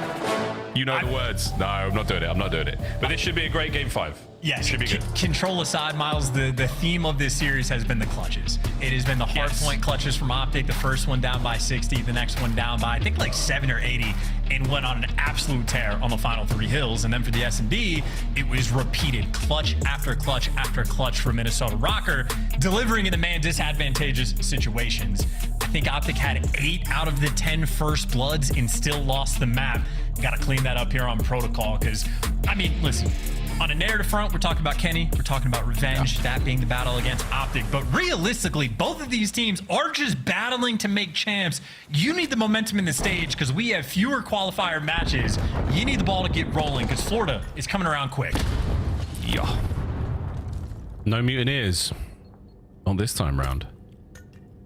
You know the words. No, I'm not doing it. I'm not doing it. But this should be a great game 5. Yes, should be good. Control aside, Miles, the theme of this series has been the clutches. It has been the hardpoint clutches from Optic. The first one down by 60, the next one down by, I think, like 7 or 80, and went on an absolute tear on the final 3 hills. And then for the S&D, it was repeated clutch after clutch after clutch for Minnesota Rocker, delivering in the man disadvantageous situations. I think Optic had 8 out of the 10 first bloods and still lost the map. Got to clean that up here on Protocol because, I mean, listen, on a narrative front, we're talking about Kenny. We're talking about revenge, that being the battle against Optic. But realistically, both of these teams are just battling to make champs. You need the momentum in the stage because we have fewer qualifier matches. You need the ball to get rolling because Florida is coming around quick. Yeah. No mutineers on this time round.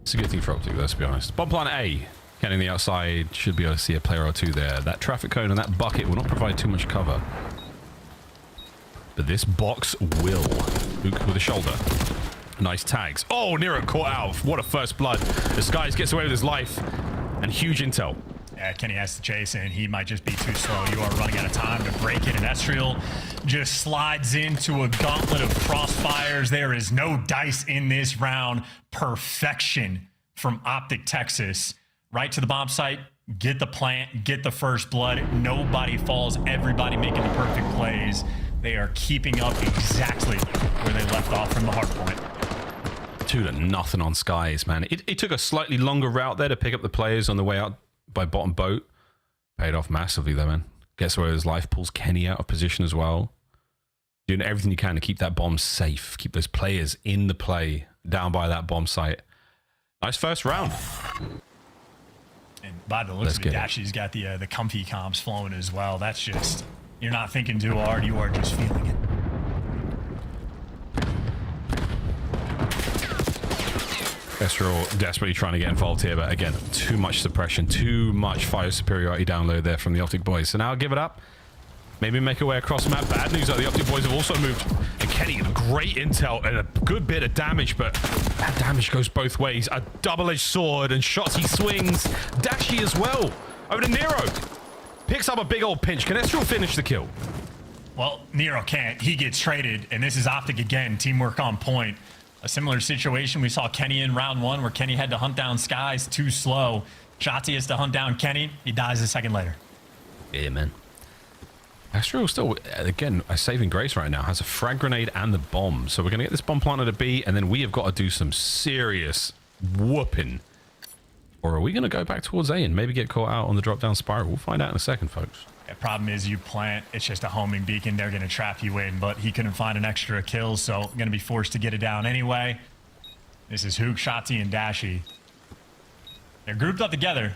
It's a good thing for Optic, let's be honest. Bomb plant A. Getting the outside, should be able to see a player or two there. That traffic cone and that bucket will not provide too much cover. But this box will. Luke with a shoulder. Nice tags. Oh, Nero caught out. What a first blood. The Skies gets away with his life. And huge intel. Yeah, Kenny has to chase, and he might just be too slow. You are running out of time to break it, and Estriel just slides into a gauntlet of crossfires. There is no dice in this round. Perfection from Optic Texas. Right to the bomb site, get the plant, get the first blood. Nobody falls, everybody making the perfect plays. They are keeping up exactly where they left off from the hard point. 2-0 on Skies, man. It took a slightly longer route there to pick up the players on the way out by bottom boat. Paid off massively though, man. Gets away with his life, pulls Kenny out of position as well. Doing everything you can to keep that bomb safe. Keep those players in the play down by that bomb site. Nice first round. And by the looks of it, Dashy's got the comfy comps flowing as well. That's just, you're not thinking too hard, you are just feeling it. Estriel desperately trying to get involved here, but again, too much suppression, too much fire superiority download there from the Optic boys. So now give it up. Maybe make a way across the map. Bad news, though, the Optic boys have also moved. And Kenny, great intel and a good bit of damage, but that damage goes both ways. A double-edged sword and shots he swings. Dashy as well. Over to Nero. Picks up a big old pinch. Can Estriel finish the kill? Well, Nero can't. He gets traded, and this is Optic again. Teamwork on point. A similar situation we saw Kenny in round 1 where Kenny had to hunt down Skies too slow. Shotzi has to hunt down Kenny. He dies a second later. Yeah, man. Estriel still, again, a saving grace right now. Has a frag grenade and the bomb. So we're going to get this bomb planted at B, and then we have got to do some serious whooping. Or are we going to go back towards A and maybe get caught out on the drop-down spiral? We'll find out in a second, folks. The problem is you plant, it's just a homing beacon. They're going to trap you in, but he couldn't find an extra kill, so going to be forced to get it down anyway. This is Hook, Shotzi, and Dashy. They're grouped up together.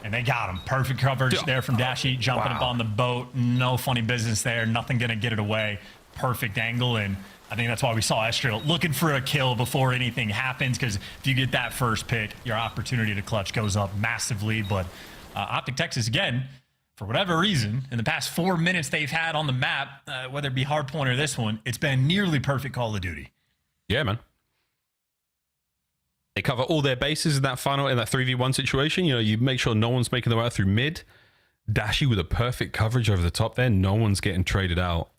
And they got him. Perfect coverage there from Dashy, jumping up on the boat. No funny business there. Nothing going to get it away. Perfect angle, and I think that's why we saw Estriel looking for a kill before anything happens, because if you get that first pick, your opportunity to clutch goes up massively. But Optic Texas, again, for whatever reason, in the past 4 minutes they've had on the map, whether it be hardpoint or this one, it's been nearly perfect Call of Duty. Yeah, man. They cover all their bases in that 3v1 situation. You know, you make sure no one's making their way out through mid. Dashy with a perfect coverage over the top there. No one's getting traded out.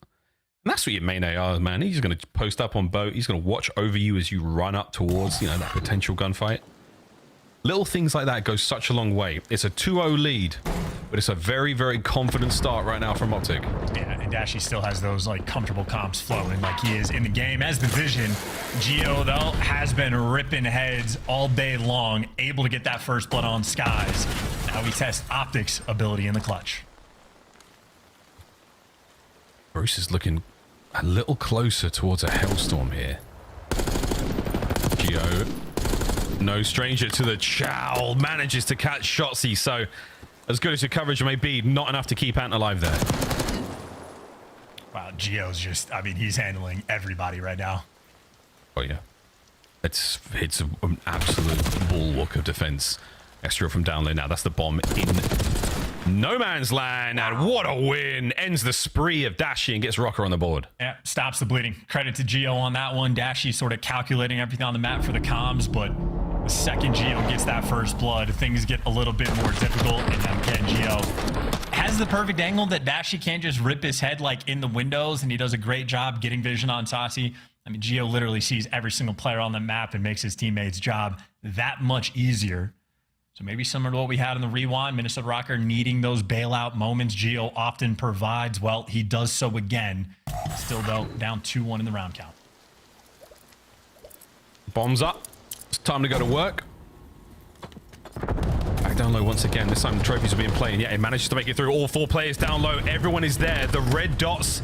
And that's what your main AR is, man. He's going to post up on boat. He's going to watch over you as you run up towards, you know, that potential gunfight. Little things like that go such a long way. It's a 2-0 lead, but it's a very, very confident start right now from Optic. Yeah, and Dashy still has those like comfortable comps flowing like he is in the game. As the Vision, Geo though has been ripping heads all day long, able to get that first blood on Skies. Now we test Optic's ability in the clutch. Bruce is looking a little closer towards a Hellstorm here. Geo, no stranger to the chow, manages to catch Shotzzy, so as good as your coverage may be, not enough to keep Ant alive there. Wow, Geo's just, I mean, he's handling everybody right now. Oh yeah. It's an absolute bulwark of defense. Extra from down low now. That's the bomb in no man's land, and what a win. Ends the spree of Dashy and gets Rocker on the board. Yeah, stops the bleeding. Credit to Geo on that one. Dashy sort of calculating everything on the map for the comms, but the second Geo gets that first blood, things get a little bit more difficult, and then again, Geo has the perfect angle that Dashy can't just rip his head like in the windows, and he does a great job getting vision on Saucy. I mean, Geo literally sees every single player on the map and makes his teammates' job that much easier. So maybe similar to what we had in the rewind, Minnesota Rocker needing those bailout moments Geo often provides. Well, he does so again. Still, though, down 2-1 in the round count. Bombs up. It's time to go to work. Back down low once again. This time the trophies are being played. Yeah, it manages to make it through. All 4 players down low. Everyone is there. The red dots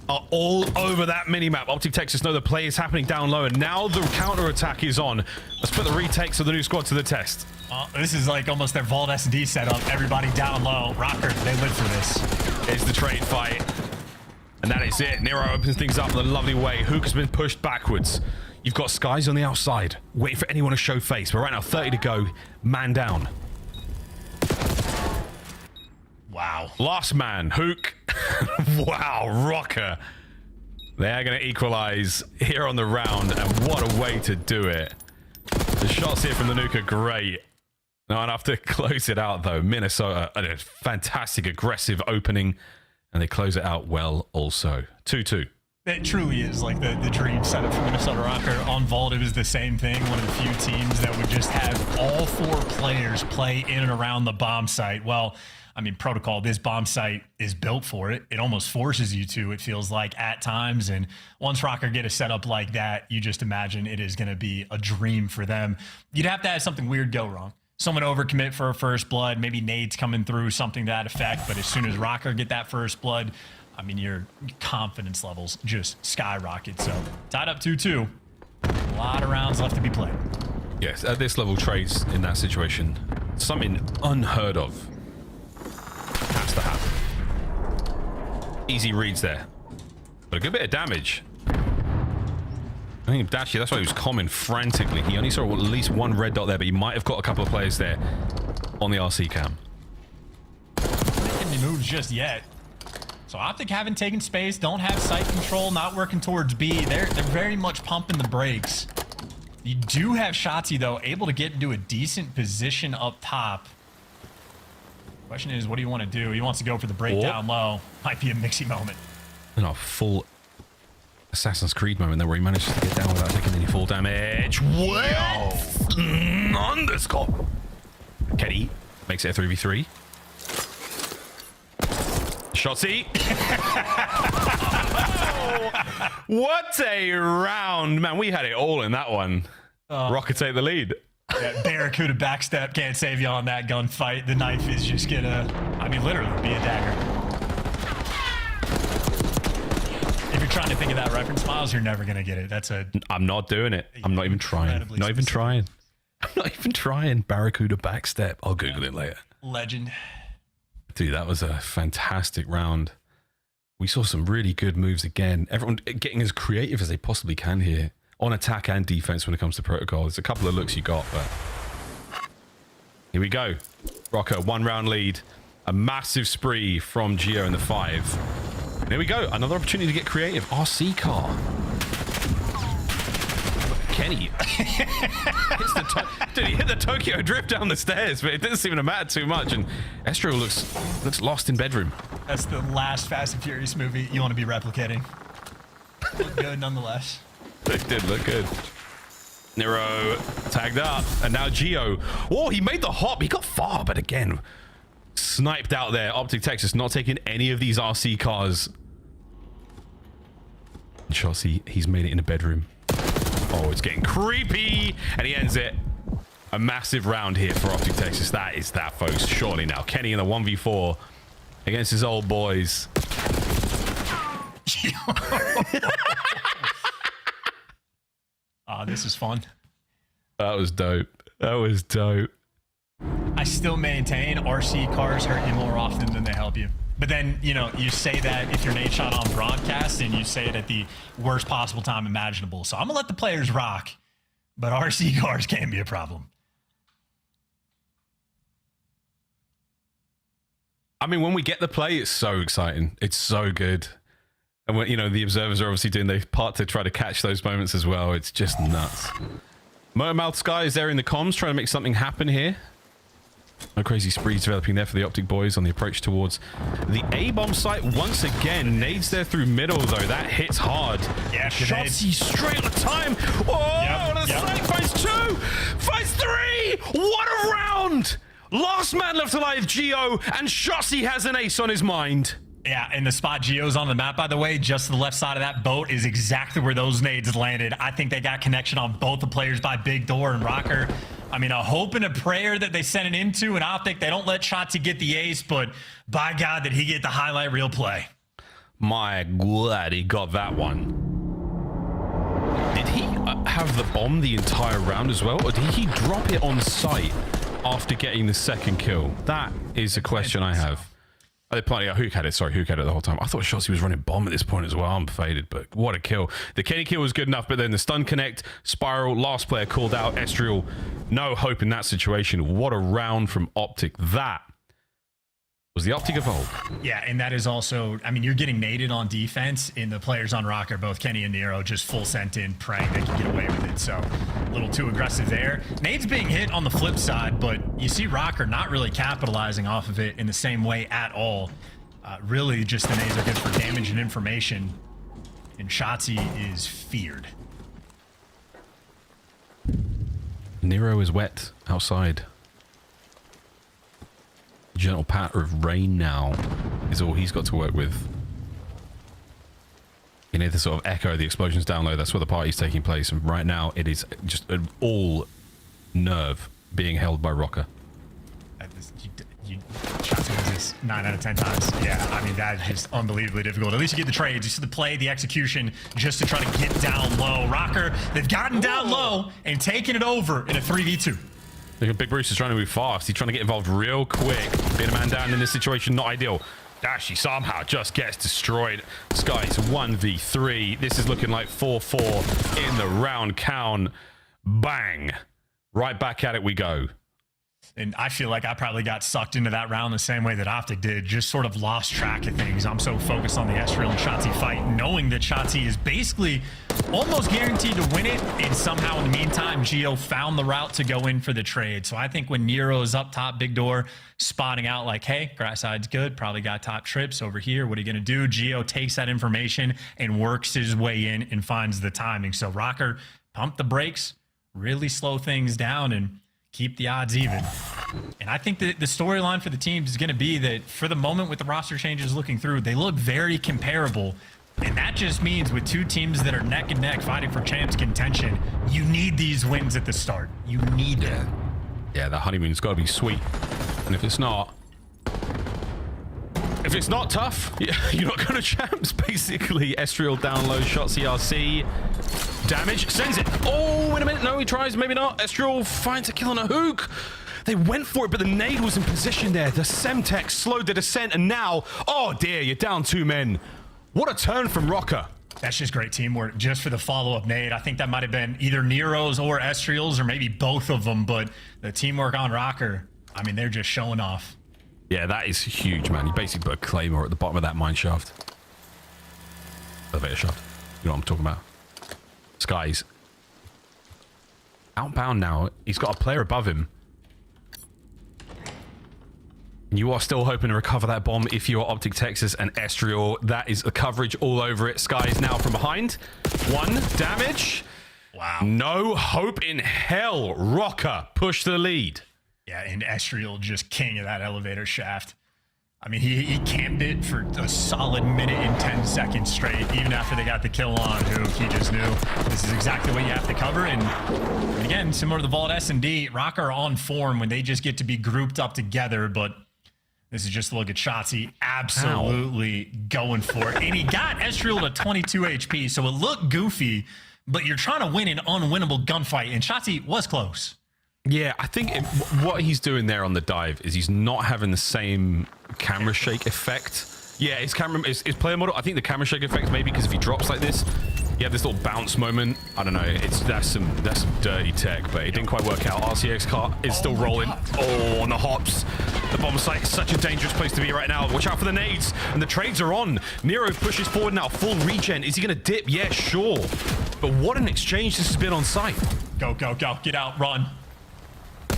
are all over that minimap. Optic Texas know the play is happening down low, and now the counter-attack is on. Let's put the retakes of the new squad to the test. This is like almost their Vault S&D setup. Everybody down low. Rocker, they live for this. Here's the trade fight. And that is it. Nero opens things up in a lovely way. Hook has been pushed backwards. You've got Skies on the outside, waiting for anyone to show face. But right now, 30 to go. Man down. Wow. Last man, Hook. Wow, Rocker. They are going to equalize here on the round, and what a way to do it. The shots here from the nuke are great. Not enough to close it out, though. Minnesota, a fantastic, aggressive opening, and they close it out well also. 2-2. It truly is like the dream setup for Minnesota Rocker. On Vault, it was the same thing. One of the few teams that would just have all 4 players play in and around the bomb site. Well, I mean, Protocol, this bomb site is built for it. It almost forces you to, it feels like, at times. And once Rocker get a setup like that, you just imagine it is going to be a dream for them. You'd have to have something weird go wrong. Someone overcommit for a first blood, maybe nades coming through, something to that effect. But as soon as Rocker get that first blood, I mean, your confidence levels just skyrocket. So tied up 2-2. A lot of rounds left to be played. Yes, at this level, trades in that situation, something unheard of has to happen. Easy reads there, but a good bit of damage. I think Dashy, that's why he was common frantically. He only saw at least 1 red dot there, but he might have got a couple of players there on the RC cam. Making any moves just yet. So Optic haven't taken space, don't have sight control, not working towards B. They're very much pumping the brakes. You do have Shotzzy, though, able to get into a decent position up top. Question is, what do you want to do? He wants to go for the breakdown low. Might be a mixy moment. And a full Assassin's Creed moment there where he manages to get down without taking any fall damage. What? Underscore. Kenny makes it a 3v3. Shotzzy. What a round. Man, we had it all in that one. Rocket take the lead. Yeah, Barracuda backstep can't save you on that gunfight. The knife is just gonna, I mean, literally be a dagger. If you're trying to think of that reference, Miles, you're never gonna get it. That's a... I'm not doing it. I'm not even trying. Not even trying. I'm not even trying. Barracuda backstep. I'll Google it later. Legend. Dude, that was a fantastic round. We saw some really good moves again. Everyone getting as creative as they possibly can here on attack and defense when it comes to Protocol. There's a couple of looks you got, but here we go. Rocker, 1 round lead. A massive spree from Geo in the 5. There we go. Another opportunity to get creative. RC car. Kenny dude, he hit the Tokyo drift down the stairs, but it didn't seem to matter too much. And Estriel looks lost in bedroom. That's the last Fast and Furious movie you want to be replicating. Look good nonetheless. It did look good. Nero tagged up, and now Geo. Oh, he made the hop. He got far, but again, sniped out there. Optic Texas not taking any of these RC cars. Chelsea, he's made it in the bedroom. Oh, it's getting creepy, and he ends it. A massive round here for Optic Texas. That is that, folks. Surely now, Kenny in a 1v4 against his old boys. Oh, this is fun. That was dope. That was dope. I still maintain RC cars hurt you more often than they help you. But then, you know, you say that if you're Nate Shot on broadcast, and you say it at the worst possible time imaginable. So I'm going to let the players rock, but RC cars can be a problem. I mean, when we get the play, it's so exciting. It's so good. And when, you know, the observers are obviously doing their part to try to catch those moments as well. It's just nuts. Motormouth Sky is there in the comms trying to make something happen here. No crazy sprees developing there for the Optic boys on the approach towards the A-bomb site once again. Nades there through middle, though. That hits hard. Yeah, Shotzi straight on the time. Oh, the site finds 2. Finds 3. What a round. Last man left alive, Geo, and Shotzi has an ace on his mind. Yeah, and the spot Geo's on the map, by the way, just to the left side of that boat is exactly where those nades landed. I think they got connection on both the players by Big Door and Rocker. I mean, a hope and a prayer that they sent it into an Optic. They don't let Shotzi get the ace, but by God, did he get the highlight reel play. My God, he got that one. Did he have the bomb the entire round as well, or did he drop it on site after getting the second kill? That is a question I have. Oh, they planted. Hook had it. Sorry, Hook had it the whole time. I thought Shotzi was running bomb at this point as well. I'm faded, but what a kill. The Kenny kill was good enough, but then the stun connect, Spiral, last player called out, Estriel. No hope in that situation. What a round from Optic. That was the Optic Evolve. Yeah, and that is also, I mean, you're getting naded on defense, and the players on Rocker, both Kenny and Nero, just full sent in, praying they can get away with it. So a little too aggressive there. Nade's being hit on the flip side, but you see Rocker not really capitalizing off of it in the same way at all. Really, just the nades are good for damage and information, and Shotzi is feared. Nero is wet outside. Gentle patter of rain now is all he's got to work with. You need to sort of echo the explosions down low. That's where the party's taking place. And right now, it is just an all nerve being held by Rocker. Shotzi wins this 9 out of 10 times. Yeah, I mean, that is just unbelievably difficult. At least you get the trades. You see the play, the execution, just to try to get down low. Rocker, they've gotten down low and taken it over in a 3v2. Look at Big Bruce is trying to move fast. He's trying to get involved real quick. Being a man down in this situation, not ideal. Dashy somehow just gets destroyed. Sky's 1v3. This is looking like 4-4 in the round count. Bang. Right back at it we go. And I feel like I probably got sucked into that round the same way that Optic did. Just sort of lost track of things. I'm so focused on the Estriel and Shotzi fight, knowing that Shotzi is basically almost guaranteed to win it. And somehow in the meantime, Geo found the route to go in for the trade. So I think when Nero is up top, Big Door, spotting out like, hey, grass side's good. Probably got top trips over here. What are you going to do? Geo takes that information and works his way in and finds the timing. So Rocker, pump the brakes, really slow things down, and keep the odds even. And I think that the storyline for the teams is going to be that for the moment with the roster changes looking through, they look very comparable. And that just means with two teams that are neck and neck fighting for champs contention, you need these wins at the start. You need it. Yeah, the honeymoon's got to be sweet. And if it's not tough, you're not going to champs, basically. Estriel down low, shot CRC. Damage, sends it. Oh, wait a minute. No, he tries, maybe not. Estriel finds a kill on a hook. They went for it, but the nade was in position there. The Semtex slowed the descent, and now, oh dear, you're down 2 men. What a turn from Rocker. That's just great teamwork just for the follow-up nade. I think that might have been either Nero's or Estriel's, or maybe both of them, but the teamwork on Rocker, I mean, they're just showing off. Yeah, that is huge, man. You basically put a claymore at the bottom of that mine shaft. Elevator shaft. You know what I'm talking about. Skies Outbound now. He's got a player above him. You are still hoping to recover that bomb if you're Optic Texas and Estriel. That is the coverage all over it. Skies now from behind. 1 damage. Wow. No hope in hell. Rocker push the lead. Yeah, and Estriel just king of that elevator shaft. I mean, he camped it for a solid minute and 10 seconds straight. Even after they got the kill on Hook, he just knew this is exactly what you have to cover. And again, similar to the Vault S&D, Rocker are on form when they just get to be grouped up together. But this is just a look at Shotzi absolutely going for it. And he got Estriel to 22 HP, so it looked goofy, but you're trying to win an unwinnable gunfight, and Shotzi was close. Yeah, I think what he's doing there on the dive is he's not having the same camera shake effect. Yeah, his player model, I think the camera shake effect maybe because if he drops like this, you have this little bounce moment. I don't know, that's some dirty tech, but it didn't quite work out. RCX car is still rolling. Oh, on the hops. The bomb site is such a dangerous place to be right now. Watch out for the nades. And the trades are on. Nero pushes forward now, full regen. Is he going to dip? Yeah, sure. But what an exchange this has been on site. Go, go, go. Get out, run.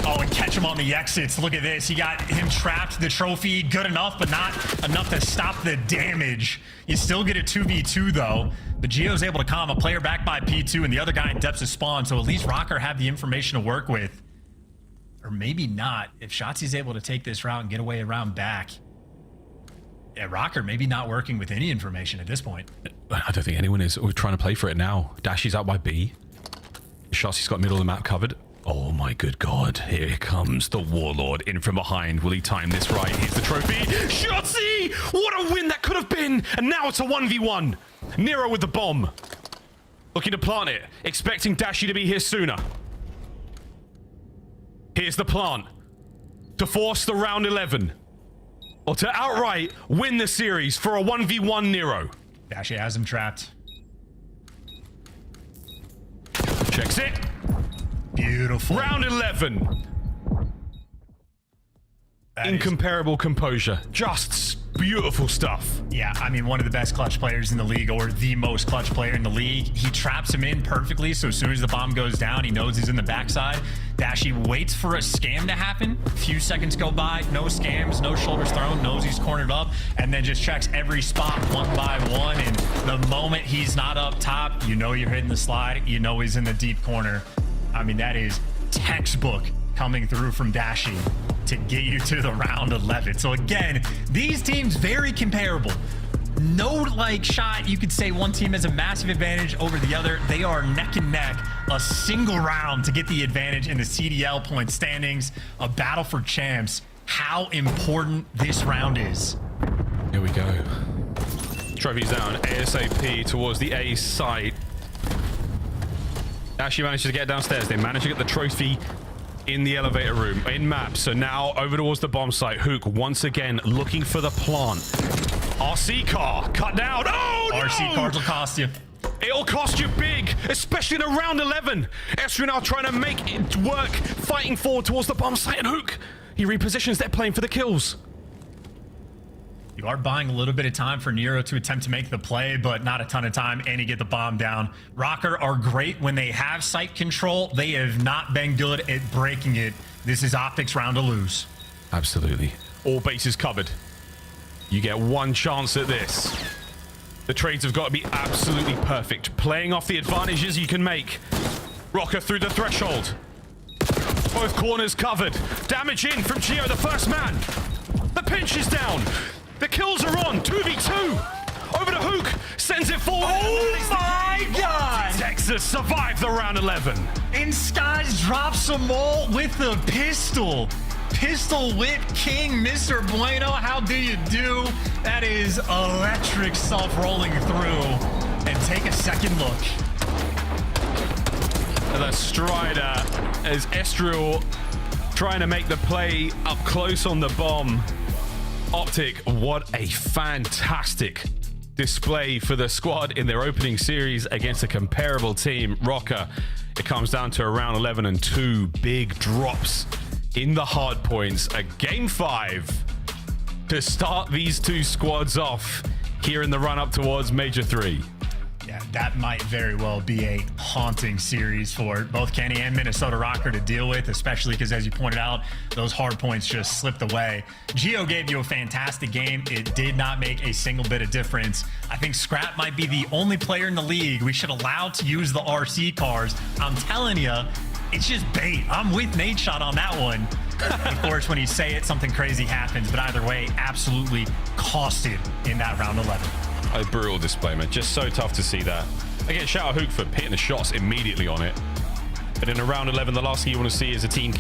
Oh, and catch him on the exits. Look at this. You got him trapped. The trophy, good enough, but not enough to stop the damage. You still get a 2v2, though. The Geo's able to calm a player back by P2, and the other guy in depths of spawn, so at least Rocker have the information to work with. Or maybe not. If Shotzi's able to take this route and get away around back. Yeah, Rocker maybe not working with any information at this point. I don't think anyone is. We're trying to play for it now. Dashy's out by B. Shotzi's got middle of the map covered. Oh my good God, here comes the Warlord in from behind. Will he time this right? Here's the trophy. Shotzi! What a win that could have been! And now it's a 1v1. Nero with the bomb. Looking to plant it, expecting Dashy to be here sooner. Here's the plant. To force the round 11. Or to outright win the series for a 1v1 Nero. Dashy has him trapped. Checks it. Beautiful. Round 11. Incomparable composure. Just beautiful stuff. Yeah, I mean, one of the best clutch players in the league, or the most clutch player in the league. He traps him in perfectly, so as soon as the bomb goes down, he knows he's in the backside. Dashy waits for a scam to happen. A few seconds go by, no scams, no shoulders thrown, knows he's cornered up, and then just checks every spot one by one. And the moment he's not up top, you know you're hitting the slide, you know he's in the deep corner. I mean, that is textbook coming through from Dashy to get you to the round 11. So again, these teams very comparable. No like shot you could say one team has a massive advantage over the other. They are neck and neck, a single round to get the advantage in the CDL point standings, a battle for champs. How important this round is. Here we go. Trophy's down ASAP towards the A site. Dashy manages to get downstairs. They manage to get the trophy in the elevator room, in map. So now over towards the bomb site. Hook once again looking for the plant. RC car cut down. Oh no! RC cars will cost you. It'll cost you big, especially in a round 11. Esri now trying to make it work, fighting forward towards the bomb site, and Hook, he repositions. They're playing for the kills. You are buying a little bit of time for Nero to attempt to make the play, but not a ton of time, and you get the bomb down. Rocker are great when they have site control. They have not been good at breaking it. This is Optic's round to lose. Absolutely. All bases covered. You get one chance at this. The trades have got to be absolutely perfect. Playing off the advantages you can make. Rocker through the threshold. Both corners covered. Damage in from Gio, the first man. The pinch is down. The kills are on. 2v2. Over to Hook. Sends it forward. Oh my God. Texas survived the round 11. And Skies drops them all with the pistol. Pistol whip king, Mr. Bueno. How do you do? That is electric stuff rolling through. And take a second look. The Strider as Estriel trying to make the play up close on the bomb. Optic, what a fantastic display for the squad in their opening series against a comparable team. Rocker, it comes down to a round 11 and 2 big drops in the hard points. A game 5 to start these two squads off here in the run up towards Major 3. Yeah, that might very well be a haunting series for both Kenny and Minnesota Rocker to deal with, especially because, as you pointed out, those hard points just slipped away. Gio gave you a fantastic game. It did not make a single bit of difference. I think Scrap might be the only player in the league we should allow to use the RC cars. I'm telling you, it's just bait. I'm with Nate Shot on that one. Of course, when you say it, something crazy happens, but either way, absolutely costed in that round 11. A brutal display, man. Just so tough to see that. Again, shout out Hook for hitting the shots immediately on it. But in a round 11, the last thing you want to see is a team